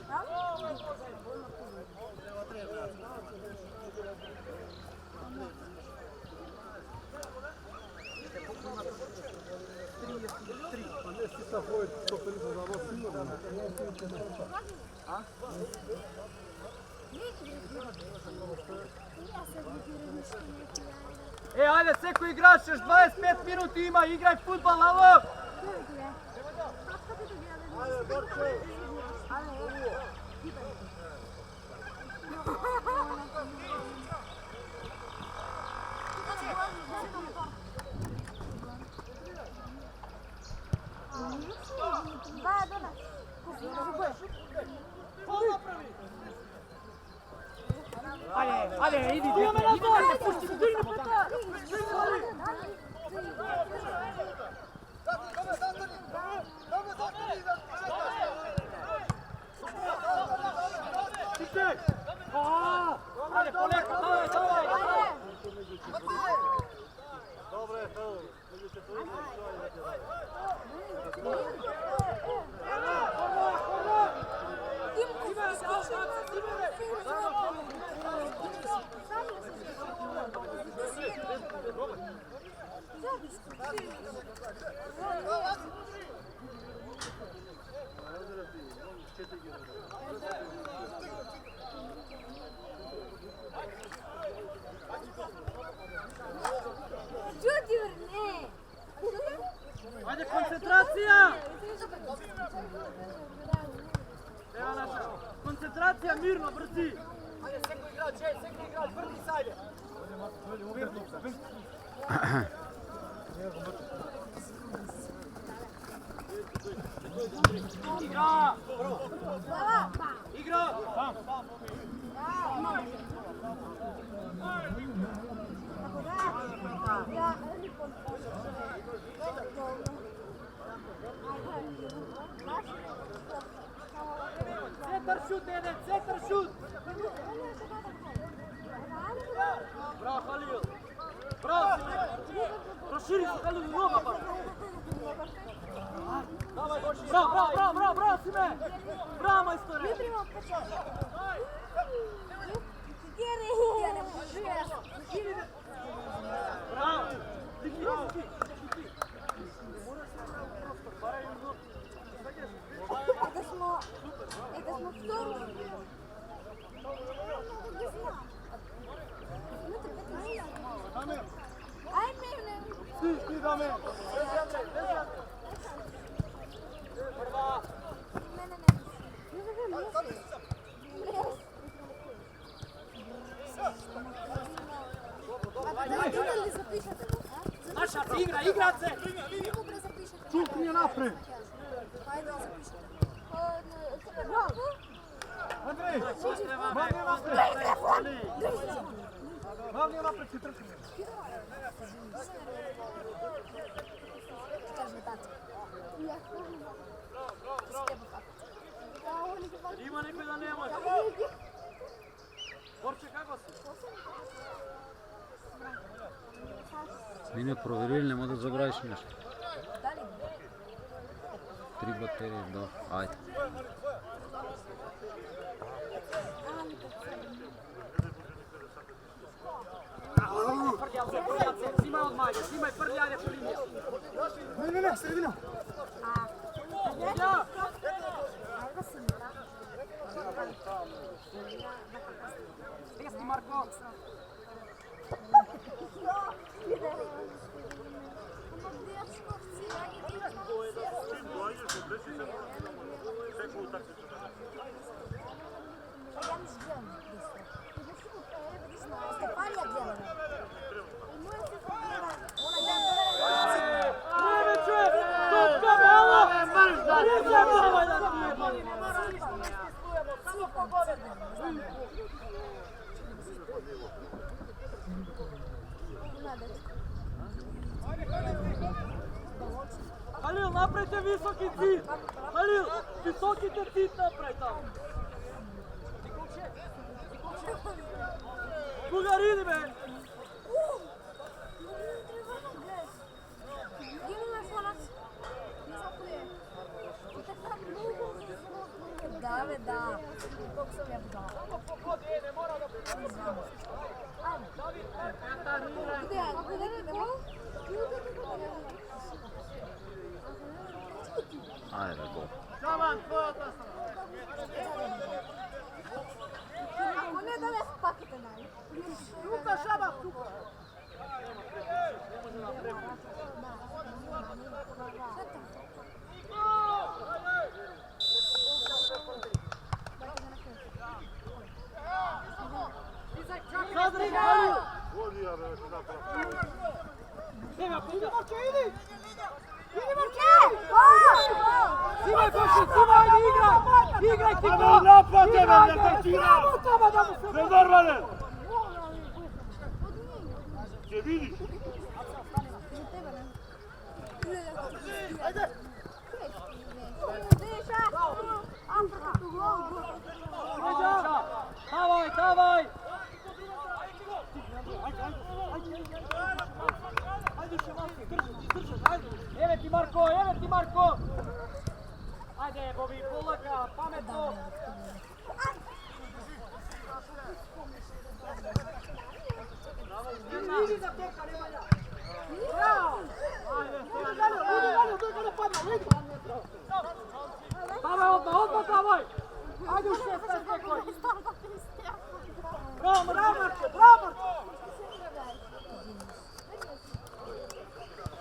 Pa ne si sa Vojt 150 za vas sigurno. E, ajde, seko igrač, još 25 minuti ima, igraj futbal, alo! Ajde, ajde, idi, idite, pušti, ajde, poleko, давай, давай! Dobro je, to. Među četvrima i sve. Ajde, koncentracija! Evo naša. Koncentracija, mirno, brzi! Ajde, seko igrač, vrti se, ajde! Igra! Igra! Centar šut, Nenad, centar šut! Bravo, Halil! Bravo! Proširi se, Halil, noga pa! Bravo, Sime! Bravo, majstore! Bravo! Это мы вторую. Ti, dame! Prva! Naša, igra se! Čukni je napred! Andrej! Magni je napred! Magni je napred, ti trči! Ima nekoj da ne može. Borče, kako si? Мине проверили, нема да забравиш нещо. 3 батерии, да. Айде. Prljace, zimaj od Maje, zimaj prljave primjer. Ne, sredina! Ja! Resti, Marko! Топка, бела! dečko. Halil, napravite visoki cid! Halil, visoki te cid napravi tamo! Bugarini be! Da, be, da. Koliko sam ja budala. Gdje idemo? Ajde, go. Šaban, tvoja ta strana. Ako ne donesi pakete naj. Luka, Šaban, Luka. Zadrži Halil! Vodi ja, be, ti zapravo. Idi Marče, idi! Idi Marče! Simaj Košić, Simaj, ajde igraj! Igraj ti Ajde, go! napad tebe, Igraj, ne trčina! bravo tamo da mu se... Ne normalne! Če vidiš? Ajde! Davaj, davaj! Ajde še Marko, drži, ajde! Evo ti Marko! Ajde, Bobi, polaka, pametno! Idi za teka, Nemanja! Bravo! Udi dalje, dok ga ne padne, vidi! Davaj odmah, davaj! Ajde u 16 nekoj! Bravo, Marče, bravo Marče!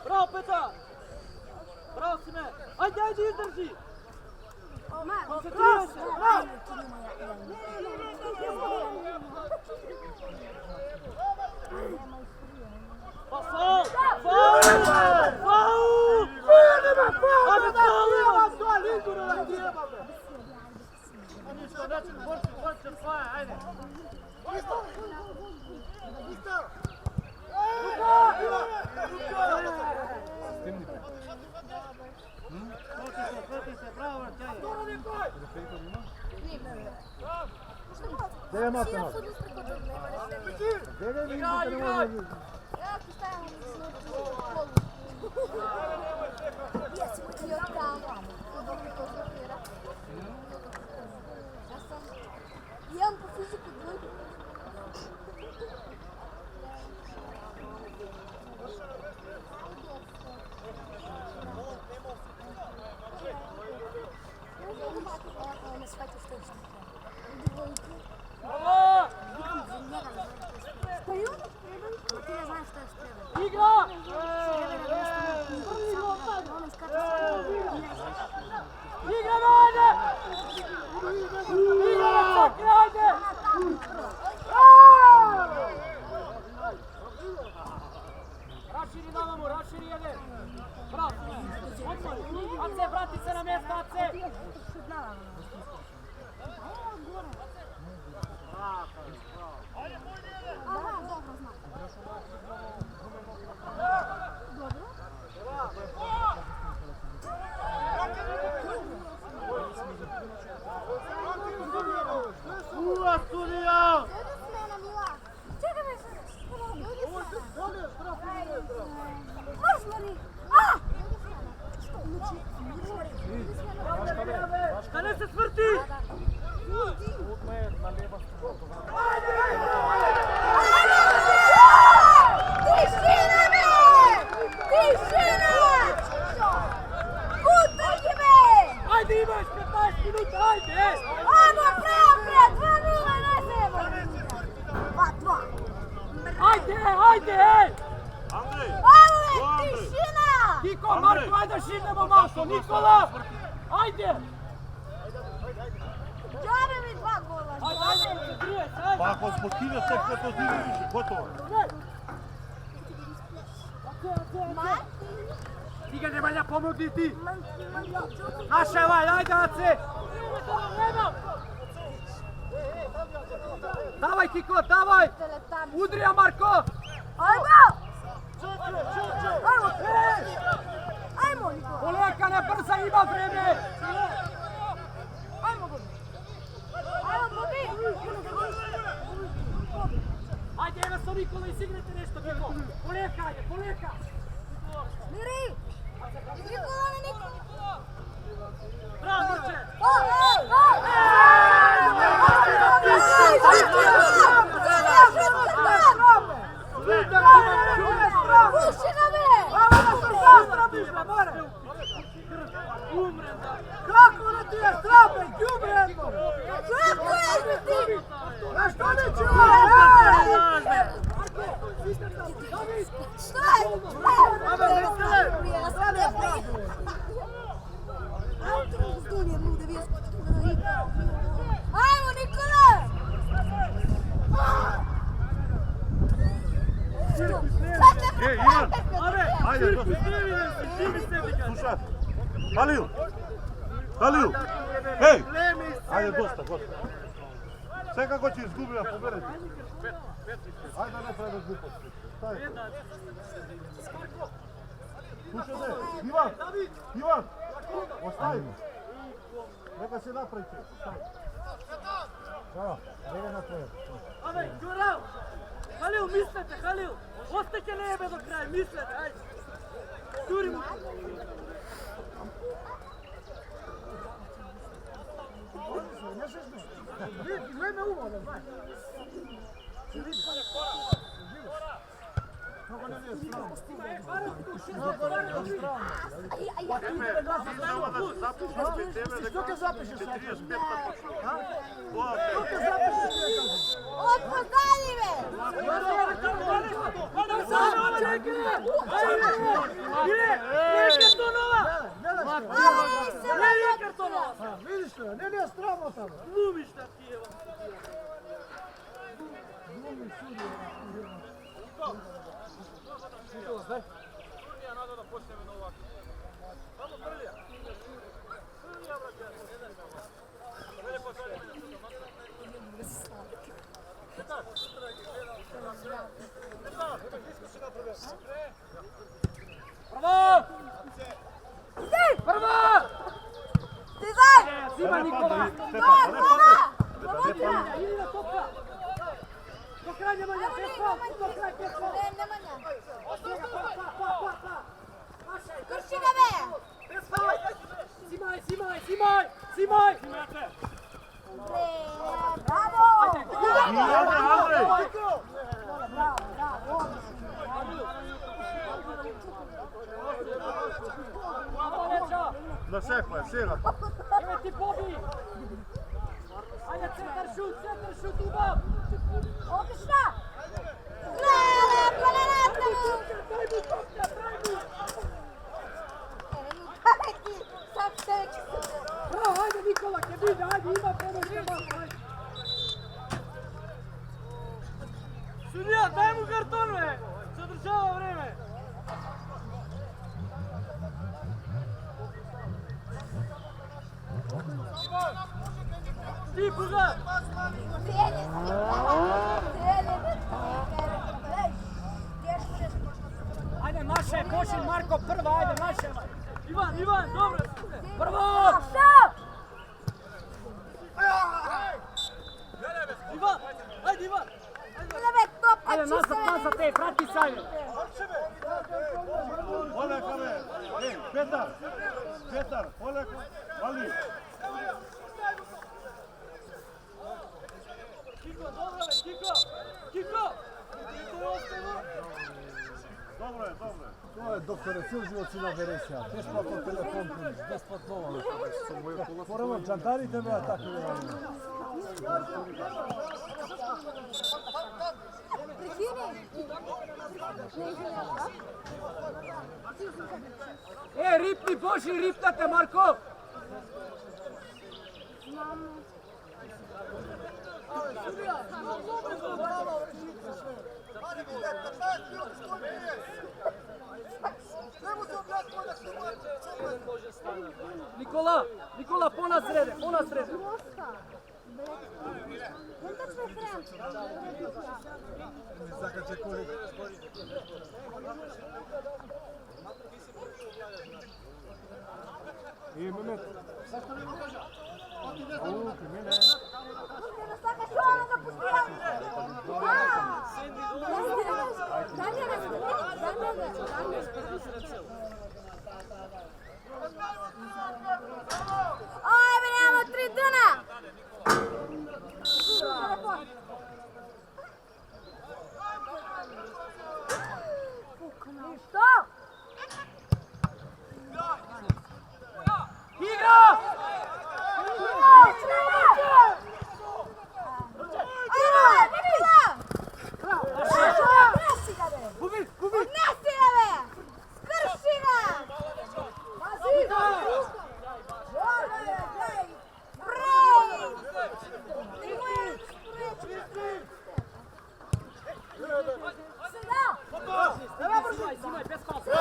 Bravo Petar! Bravo Sime! Ajde, izdrži! Koncentriraj se, bravo! Pa faul! Faul! Faul! Ajde, faul! A ništa, neće, borci osvaja, ajde. Sveti se, bravo, Tjanje. Gdje je matemat? Gdje je vidite ne može vidjeti? Ja ti stavim polu. Jesmo ti od tamo. Dok mi to zapira. Ja sam... Imam po fiziku dvojku. Ne shvatio što je što. Dvojku. Bravo! Staju? A ti ne znaš što je streba. Igra! Ono skata Igra, ajde! Igra, čakri, ajde! Raširi na vamu, raširi jede! Bravo! Ace, vrati se na mjesto, Ace! Aha, dobro znam. Dobro. Uva, studija! Dojde smena, Mila. Čekaj me sad. Dojde smena. Marš, Mari. A! Da ne se svrti! Tišina me! Tišina! Putaj me! Ajde, imaš 15 minuta, ajde! Ono, preopred! 2-0, ne znamo! 2-2. Ajde, ajde! Andrej! Ovo je tišina! Niko, Marko, ajde širnemo malo! Nikola! Ajde! Džabe mi 2 gola. Ajde, ajde, koncentriraj se, ajde! Pa ako zbog time tek sve to zbog više, gotovo. Ti ga Nemanja pomogni ti! Naša je ovaj, ajde, Ace! Davaj, Kiko, davaj! Udrija, Marko! Ajmo! Ajmo, Nikola. Poleka, ne brza, ima vreme! Ajmo, Bobi. Ajmo, Bobi. Ajde, evo sa Nikola, izigrajte nešto, Kiko! Poleka, ajde, poleka! Miri. Nikola, ne Nikola. Bravo, Marče! Puši ga me! Umrem da... Kako ne ti je strape, džubre! Kako je ti? A što ne čuva? Šta je? Ajmo, Nikola! Ivan! Ajde, dosta. Slušaj, Halil! Halil! Hej! Ajde, dosta. Sve kako će izgubiti, a pobereti. Ajde, ne treba gluposti. Šta je to? Slušajte, Ivan! Ostavi! Neka se napravite. Bravo, idemo na tvoje. Ave, Đurav! Halil, mislite, Halil! Ostajte nebe do kraja, mislite, ajde! Jurimo! Odpoznali me! Vidiš to, ne stramo tamo. Glumiš da ti je. Bravo! Bravo! Stizaj! Zima, Nikola! Ili na toka! Do kraja Nemanja, pesma! Do kraja pesma! Nemanja! Krši ga me! Simaj! Bravo! Andrej! Na šefa je, sjeda. Evo ti Bobi! Ajde, centar šut, ubav! Odlično! Glede, planetanu! Sam seći se! Bravo, ajde Nikola, ke vidi, ajde, ima pomoć, ajde! Sudija, daj mu karton, ve! Zadržava vreme! Ti, Buza! Cijenje se! Ajde, naše, košin Marko, prva, ajde, naše! Ivan, dobro! Prvo! Ivan, ajde Ivan! Ajde, nazad, te, prati se, ajde! Oleka me! Ej, Petar, oleka! Ali! Kiko, dobro ve, Kiko! Dobro je. To je doktore, cijel život si na veresija. Besplatno telefon, besplatno ovo. Moramo džantari tebe, a tako je. Ripni, Boži, ripnate, Marko! Nikola, po nas srede! Zakače kolik. I Mehmet. Luki, mene. Ajme, nemamo 3 dana! Što? Igra! Simaj, bez kosa.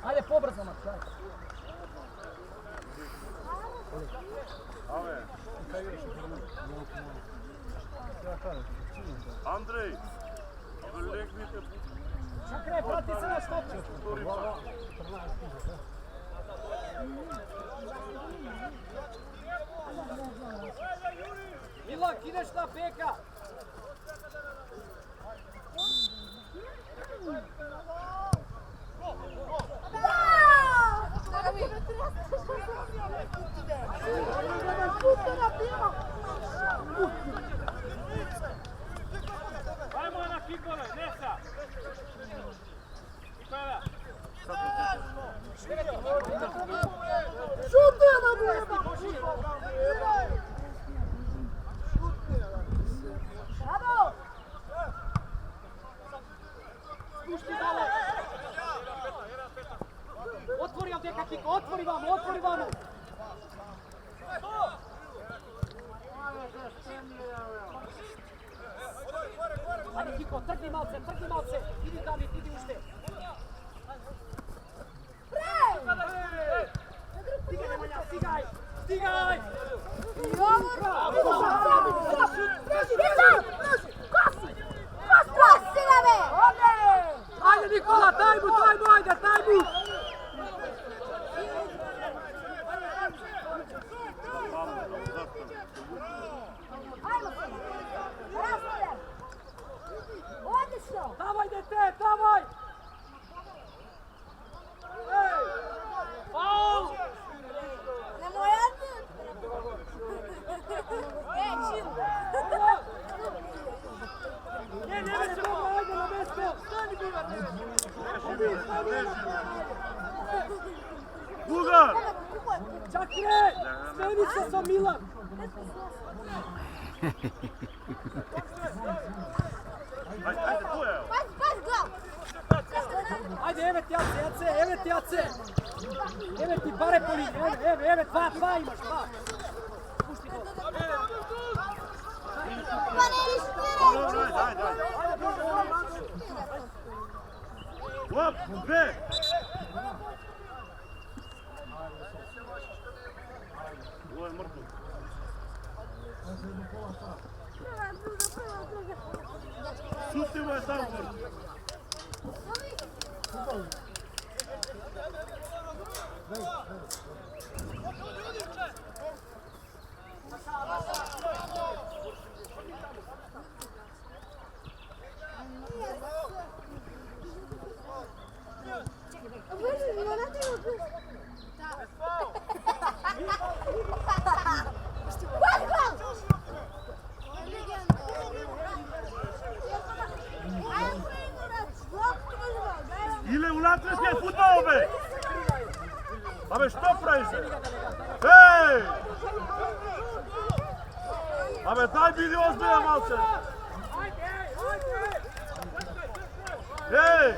Ajde, pobrzo, Max, ajde. Andrej, legnite. Čakaj, prati se na stopče. Milak, ideš na beka. Ajmo na kikove, Nesa! Nikada! Spušti dole. Otvori vam deka Kiko, otvori vamo, otvori vamo. Ajde Kiko, trgni malce, idi David, idi ušte. Stigaj Nemanja, stigaj, stigaj! Ajde Nikola, daj mu, ajde, daj mu! Davaj dete, davaj! Faul! Ne veće mogo, ajde na mesto! Stani Bivar! Bugar! Čakre! Smeni se sa Milan! Ajde, tu je! Ajde, evet Jace! Evet ti bare po liniji, evet, dva imaš, dva! Pušti go! Dobro, ajde! Hop, dve! Ovo je mrtvo. Šutimo je sam mrtvo. Ile u latvijski futbol, be! Abe, što praviš? Hej! Abe, daj bili ozbiljan malce! Hej!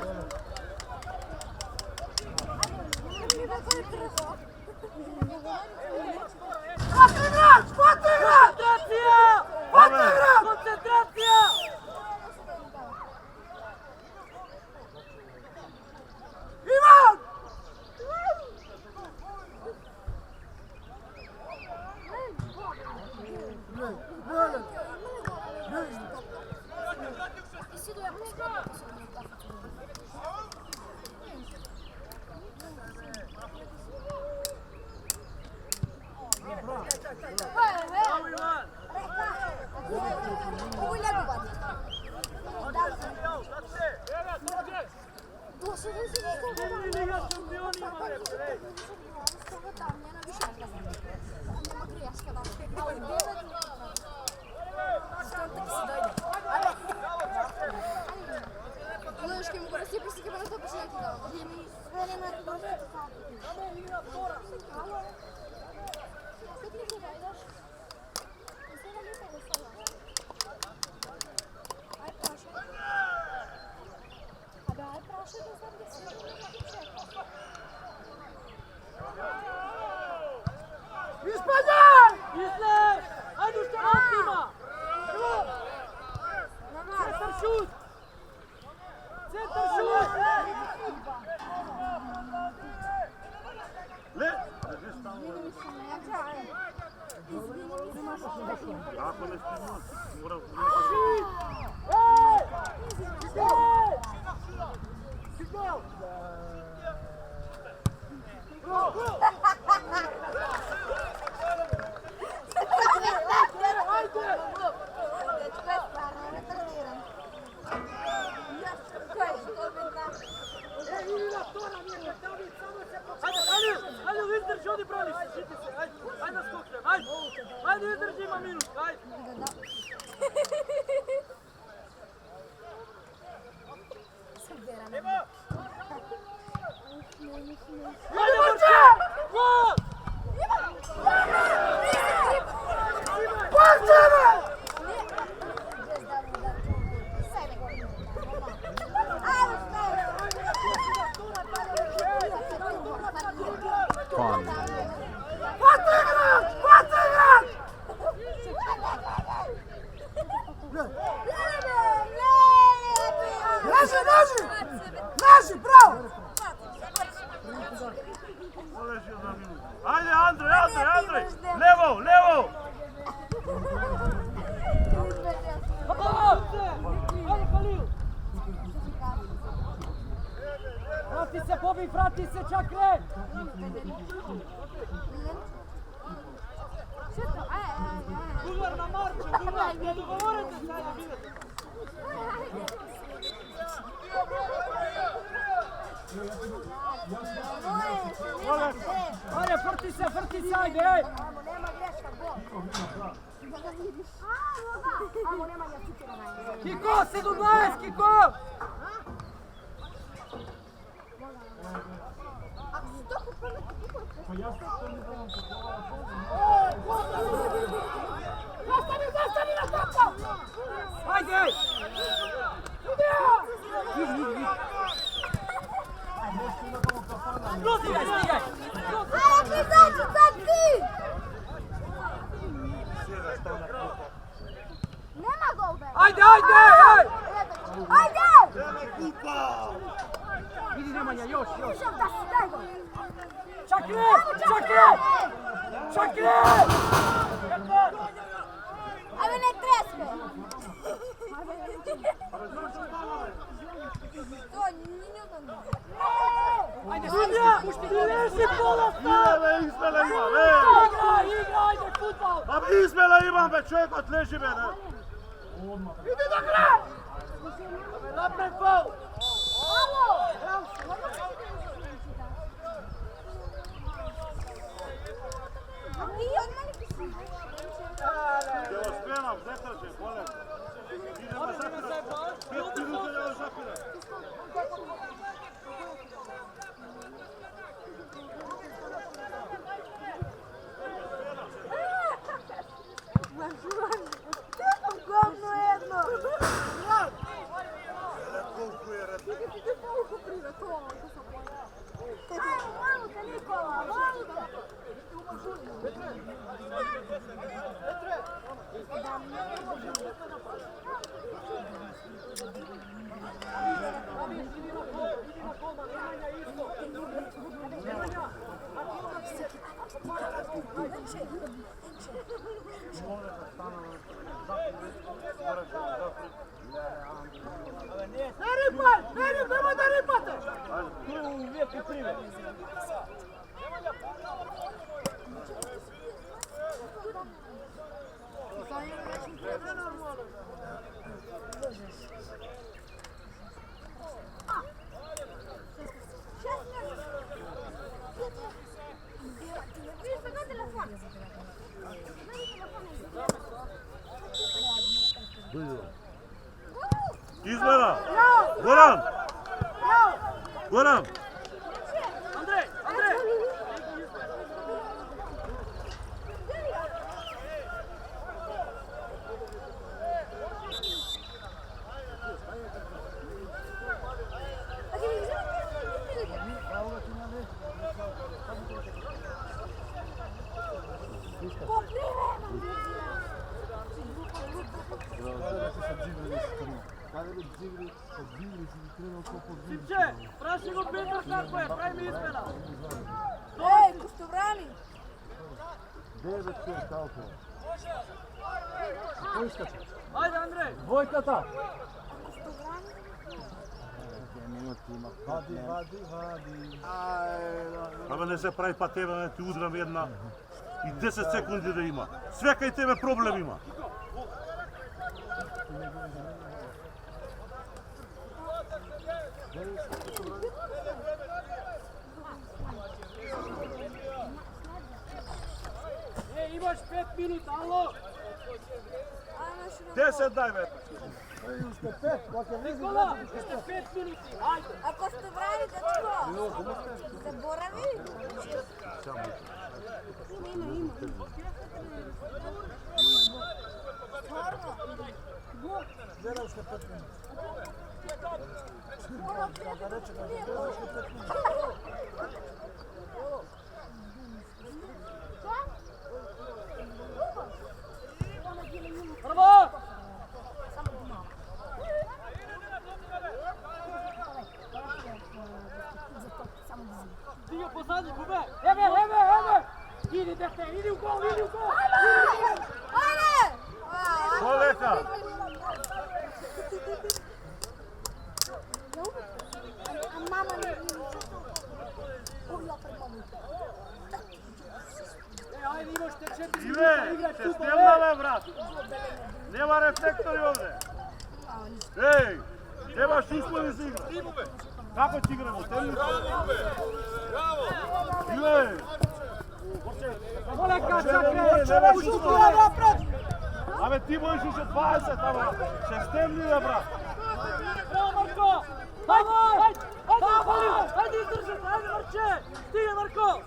Koncentracija! Koncentracija! Ivan! Izlez! Ajde što ima! Centar šut! Centar šut! Le! Ako ne stimu, moram... Ajde, izdrži, odi brani se, šiti se, ajde na skoknem, ajde izdrži, ima minut, ajde. Ajde, Marče! Gol! Pan. Ajde, Andrej! Levo, levo! Ajde, Halil! Vrati se, Bobi, vrati se, Čakre! Dugar na marču, Dugar, ne dogovorite se, ajde, vidite. Ajde, vrti se, ajde, ej! Kiko, 17, Kiko! Ajde, ej! Stigaj! Nema golbe! Ajde, ej! Kupa! Vidi Nemanja, još! Šef, da si daj gol! Čakre! Ajme ne treske! To nije Newton. Ajde, Bе, Izmela ima, bе! Igra, ajde, futbol! Ma Izmela imam, be, čovjek leži, be, ne? Napravi faul! Evo, smijenam, zetrače, bolje. Idemo zapire. 5 minuta da još zapire. Govno jedno! Valuta, Nikola, valuta! Ne ripaj! Nemoj da ripate! Tu je uvijek u prive. Izmela! Goran! Goran! Andrej! Sipče, praši go Petar kako je, pravi mi izmena. Ej, ko ste vrani? Ajde Andrej! Dvojkata! Ko ste vrani? Абе не се прави па тебе, не ти удрам една и 10 секунди да има. Све кај тебе проблем има. Ej, imaš 5 minuta, alo! 10 дај бе. Nikola, ще 5 минути, ajde! Ako ste vrani, dečko! Zaboravi? Prvo! Stiga pozadnji, Bube! Eme! Idi, dete, idi u gol! Ajde! Колека. A mama ne vidi. Uvijek pred mama. Ajde, imaš te 4 Иве, minuta igrać се futbol! стемнале брат. Нема рефлектори овде. Еј, немаш услови за игра. Како ќе играме? Темни. Иве. Koleka, čakaj, napred! Абе ти можеш уште 20, ама ще стемни бе брат. Bravo, Marko! Ajde, izdržite, ajde, Marče! Stiga, Marko!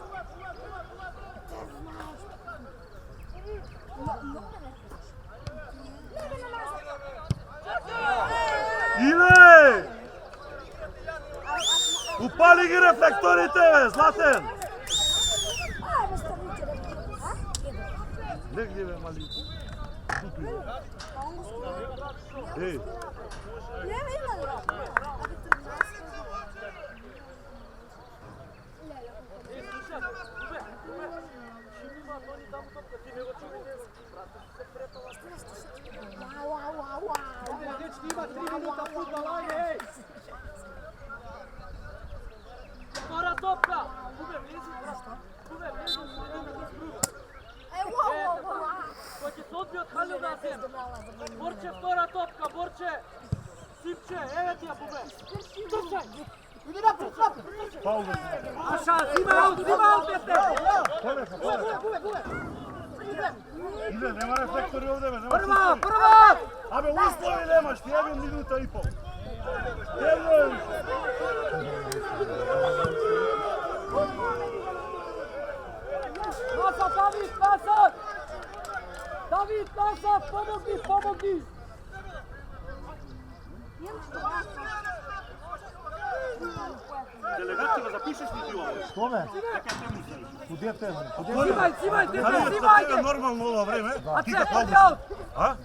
Иве! Упали ги рефлекторите бе, Златен! Ajde, što vuče da vidi. A? Негде бе, мали. Еј, Nema ima li? Dečki, ima 3 minuta futbala, ajde, ej! Skora topka! Еве ти ја побе. Трчај. Паул. Аша, взимаут, дете! Иде, нема рефлектори овде, бе, нема Прва, чувствови. прва! Абе, услови немаш, ти еве минута и пол. Едно е више. Назад, Давид, назад! Давид, назад, помогни, помогни! Делегација запишеш ли ти овде? Што ме? Дека те му се. Куди те? Взимај, взимај, дете, Дали е за взимај! тебе нормално ова време? А Ти це, да ти паузиш? аут! А?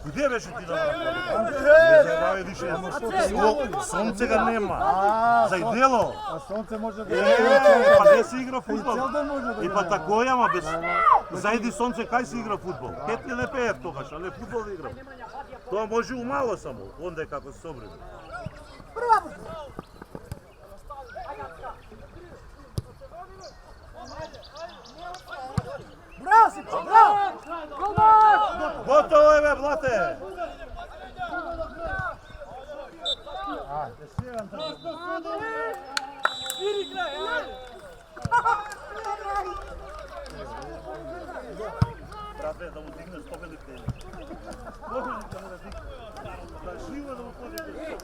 Где беше ти да? Не забави више. Сонце га нема. За и дело. А сонце може да Па не се игра фудбал. цел ден може да И па тако ама без. Зајди сонце кај се игра фудбал? Пет не пеев тогаш, але фудбал да играм. Тоа може умало само, онде како се собрим. Браво си, браво! Готово е бе, блате! Ири крај, ајде! Брате, да му дигнеш победите. Победите да му да дигнеш. Да живо да му подигнеш.